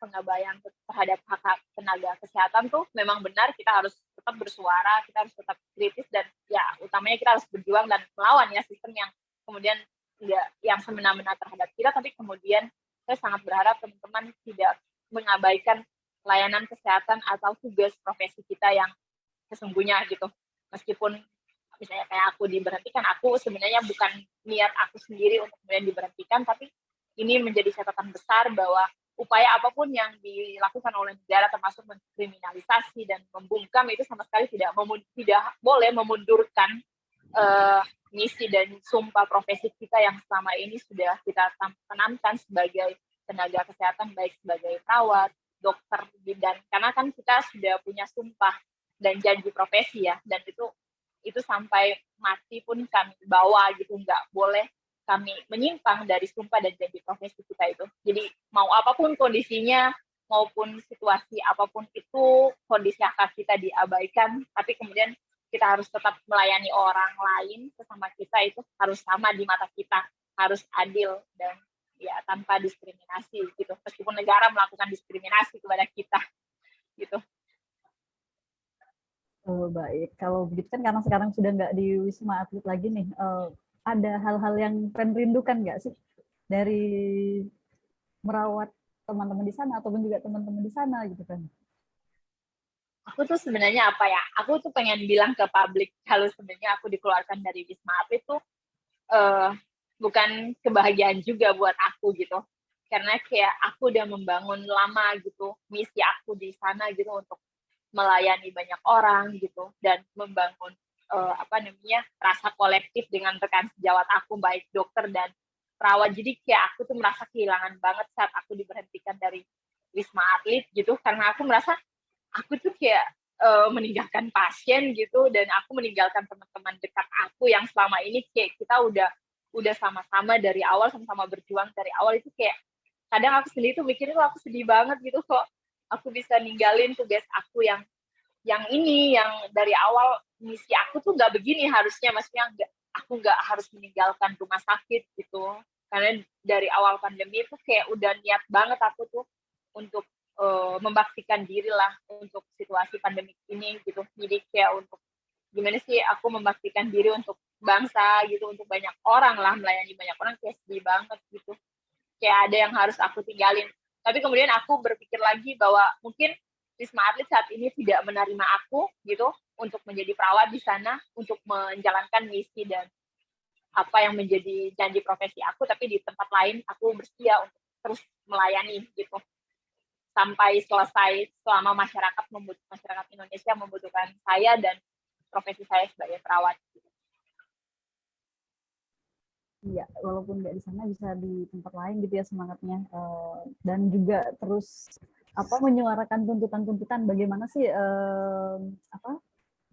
pengabaian terhadap hak tenaga kesehatan tuh memang benar kita harus tetap bersuara, kita harus tetap kritis, dan ya utamanya kita harus berjuang dan melawan ya sistem yang kemudian tidak yang semena-mena terhadap kita. Tapi kemudian saya sangat berharap teman-teman tidak mengabaikan layanan kesehatan atau tugas profesi kita yang sesungguhnya gitu. Meskipun misalnya kayak aku diberhentikan, aku sebenarnya bukan niat aku sendiri untuk kemudian diberhentikan, tapi ini menjadi catatan besar bahwa upaya apapun yang dilakukan oleh negara, termasuk mengkriminalisasi dan membungkam, itu sama sekali tidak boleh memundurkan misi dan sumpah profesi kita yang selama ini sudah kita tanamkan sebagai tenaga kesehatan, baik sebagai perawat, dokter, bidan. Karena kan kita sudah punya sumpah dan janji profesi ya, dan itu sampai mati pun kami bawa gitu, nggak boleh kami menyimpang dari sumpah dan janji profesi kita itu. Jadi mau apapun kondisinya, maupun situasi apapun itu, kondisi hak kita diabaikan, tapi kemudian kita harus tetap melayani orang lain, sesama kita itu harus sama di mata kita, harus adil dan ya tanpa diskriminasi gitu, meskipun negara melakukan diskriminasi kepada kita gitu. Oh, baik, kalau begitu kan karena sekarang sudah nggak di Wisma Atlet lagi nih, ada hal-hal yang Fen rindukan nggak sih dari merawat teman-teman di sana ataupun juga teman-teman di sana gitu kan? Aku tuh sebenarnya apa ya, aku tuh pengen bilang ke publik kalau sebenarnya aku dikeluarkan dari Wisma Atlet tuh bukan kebahagiaan juga buat aku gitu, karena kayak aku udah membangun lama gitu misi aku di sana gitu, untuk melayani banyak orang gitu, dan membangun rasa kolektif dengan rekan sejawat aku, baik dokter dan perawat. Jadi kayak aku tuh merasa kehilangan banget saat aku diberhentikan dari Wisma Atlet gitu, karena aku merasa aku tuh kayak meninggalkan pasien gitu, dan aku meninggalkan teman-teman dekat aku yang selama ini kayak kita udah sama-sama dari awal, sama-sama berjuang dari awal. Itu kayak kadang aku sendiri tuh mikirnya tuh aku sedih banget gitu, kok aku bisa ninggalin tugas aku yang ini, yang dari awal misi aku tuh nggak begini harusnya, maksudnya aku nggak harus meninggalkan rumah sakit gitu. Karena dari awal pandemi itu kayak udah niat banget aku tuh untuk membaktikan diri lah untuk situasi pandemi ini gitu. Jadi kayak untuk gimana sih aku membaktikan diri untuk bangsa gitu, untuk banyak orang lah, melayani banyak orang, kayak sedih banget gitu. Kayak ada yang harus aku tinggalin. Tapi kemudian aku berpikir lagi bahwa mungkin Wisma Atlet saat ini tidak menerima aku gitu untuk menjadi perawat di sana, untuk menjalankan misi dan apa yang menjadi janji profesi aku, tapi di tempat lain aku bersedia untuk terus melayani gitu sampai selesai, selama masyarakat Indonesia membutuhkan saya dan profesi saya sebagai perawat. Iya, walaupun nggak di sana bisa di tempat lain gitu ya semangatnya, dan juga terus menyuarakan tuntutan-tuntutan bagaimana sih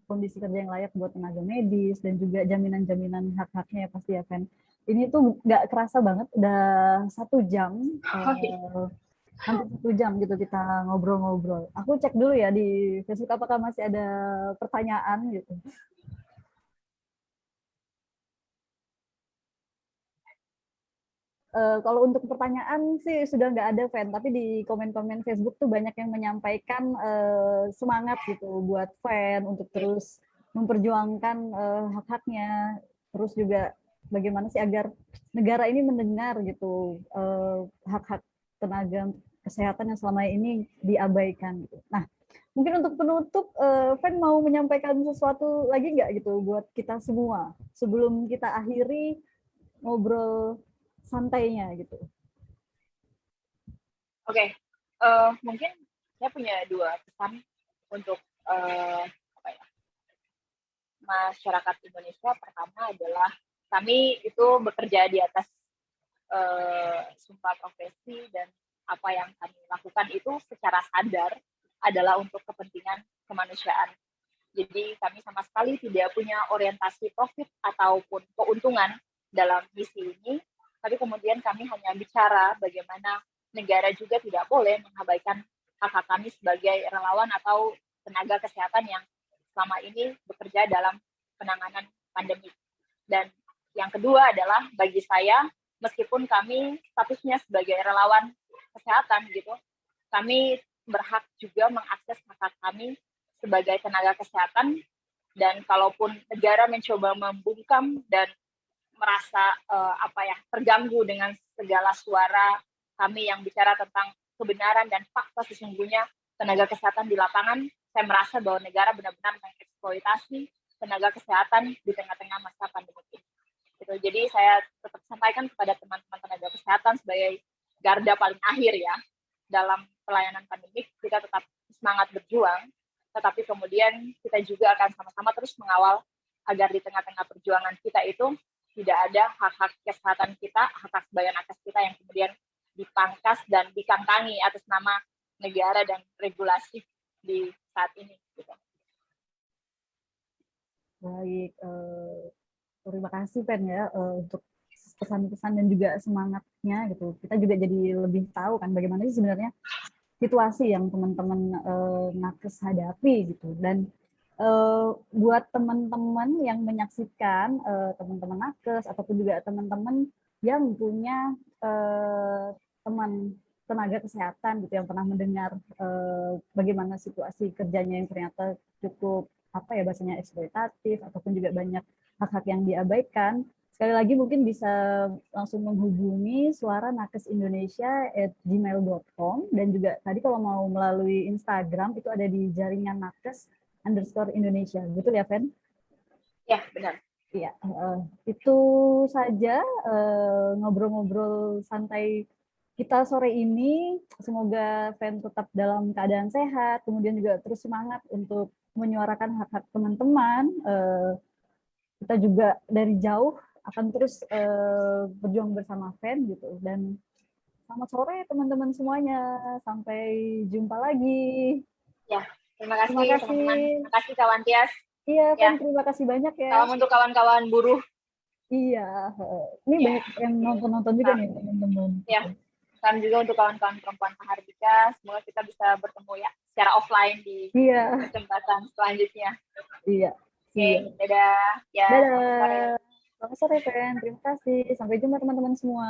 kondisi kerja yang layak buat tenaga medis dan juga jaminan-jaminan hak-haknya ya pasti ya kan. Ini tuh nggak kerasa banget, udah 1 jam, hampir 1 jam gitu kita ngobrol-ngobrol. Aku cek dulu ya di Facebook apakah masih ada pertanyaan gitu. Kalau untuk pertanyaan sih sudah nggak ada, Fen. Tapi di komen-komen Facebook tuh banyak yang menyampaikan semangat gitu buat Fen untuk terus memperjuangkan hak-haknya. Terus juga bagaimana sih agar negara ini mendengar gitu hak-hak tenaga kesehatan yang selama ini diabaikan. Gitu. Nah, mungkin untuk penutup, Fen mau menyampaikan sesuatu lagi nggak gitu buat kita semua sebelum kita akhiri ngobrol santainya gitu. Oke, mungkin saya punya 2 pesan untuk masyarakat Indonesia. Pertama adalah kami itu bekerja di atas sumpah profesi, dan apa yang kami lakukan itu secara sadar adalah untuk kepentingan kemanusiaan. Jadi kami sama sekali tidak punya orientasi profit ataupun keuntungan dalam misi ini, tapi kemudian kami hanya bicara bagaimana negara juga tidak boleh mengabaikan hak-hak kami sebagai relawan atau tenaga kesehatan yang selama ini bekerja dalam penanganan pandemi. Dan yang kedua adalah bagi saya, meskipun kami statusnya sebagai relawan kesehatan gitu, kami berhak juga mengakses hak kami sebagai tenaga kesehatan. Dan kalaupun negara mencoba membungkam dan merasa terganggu dengan segala suara kami yang bicara tentang kebenaran dan fakta sesungguhnya tenaga kesehatan di lapangan, saya merasa bahwa negara benar-benar mengeksploitasi tenaga kesehatan di tengah-tengah masa pandemi ini. Gitu. Jadi saya tetap sampaikan kepada teman-teman tenaga kesehatan sebagai garda paling akhir ya dalam pelayanan pandemik, kita tetap semangat berjuang, tetapi kemudian kita juga akan sama-sama terus mengawal agar di tengah-tengah perjuangan kita itu tidak ada hak-hak kesehatan kita, hak-hak sebagian nakes kita yang kemudian dipangkas dan dikangkangi atas nama negara dan regulasi di saat ini. Gitu. Baik, terima kasih Pen ya untuk pesan-pesan dan juga semangatnya gitu. Kita juga jadi lebih tahu kan bagaimana sih sebenarnya situasi yang teman-teman nakes hadapi gitu. Dan buat teman-teman yang menyaksikan, teman-teman nakes ataupun juga teman-teman yang punya teman tenaga kesehatan gitu yang pernah mendengar bagaimana situasi kerjanya yang ternyata cukup bahasanya eksploitatif ataupun juga banyak hak-hak yang diabaikan. Sekali lagi mungkin bisa langsung menghubungi Suara Nakes Indonesia @gmail.com, dan juga tadi kalau mau melalui Instagram itu ada di jaringan nakes_Indonesia. Betul ya, Fen? Ya, benar. Iya, itu saja ngobrol-ngobrol santai kita sore ini. Semoga Fen tetap dalam keadaan sehat, kemudian juga terus semangat untuk menyuarakan hak-hak teman-teman. Kita juga dari jauh akan terus berjuang bersama Fen gitu. Dan selamat sore teman-teman semuanya. Sampai jumpa lagi. Ya, terima kasih teman-teman. Terima kasih kawan Tias. Iya, Fen, terima kasih banyak ya. Salam untuk kawan-kawan buruh. Iya, ini banyak yang nonton juga nih teman-teman. Ya, salam juga untuk kawan-kawan perempuan Mahardika. Semoga kita bisa bertemu ya secara offline di kesempatan selanjutnya. Iya. Oke, dadah. Ya, dadah. Selamat sore, Fen. Terima kasih. Sampai jumpa teman-teman semua.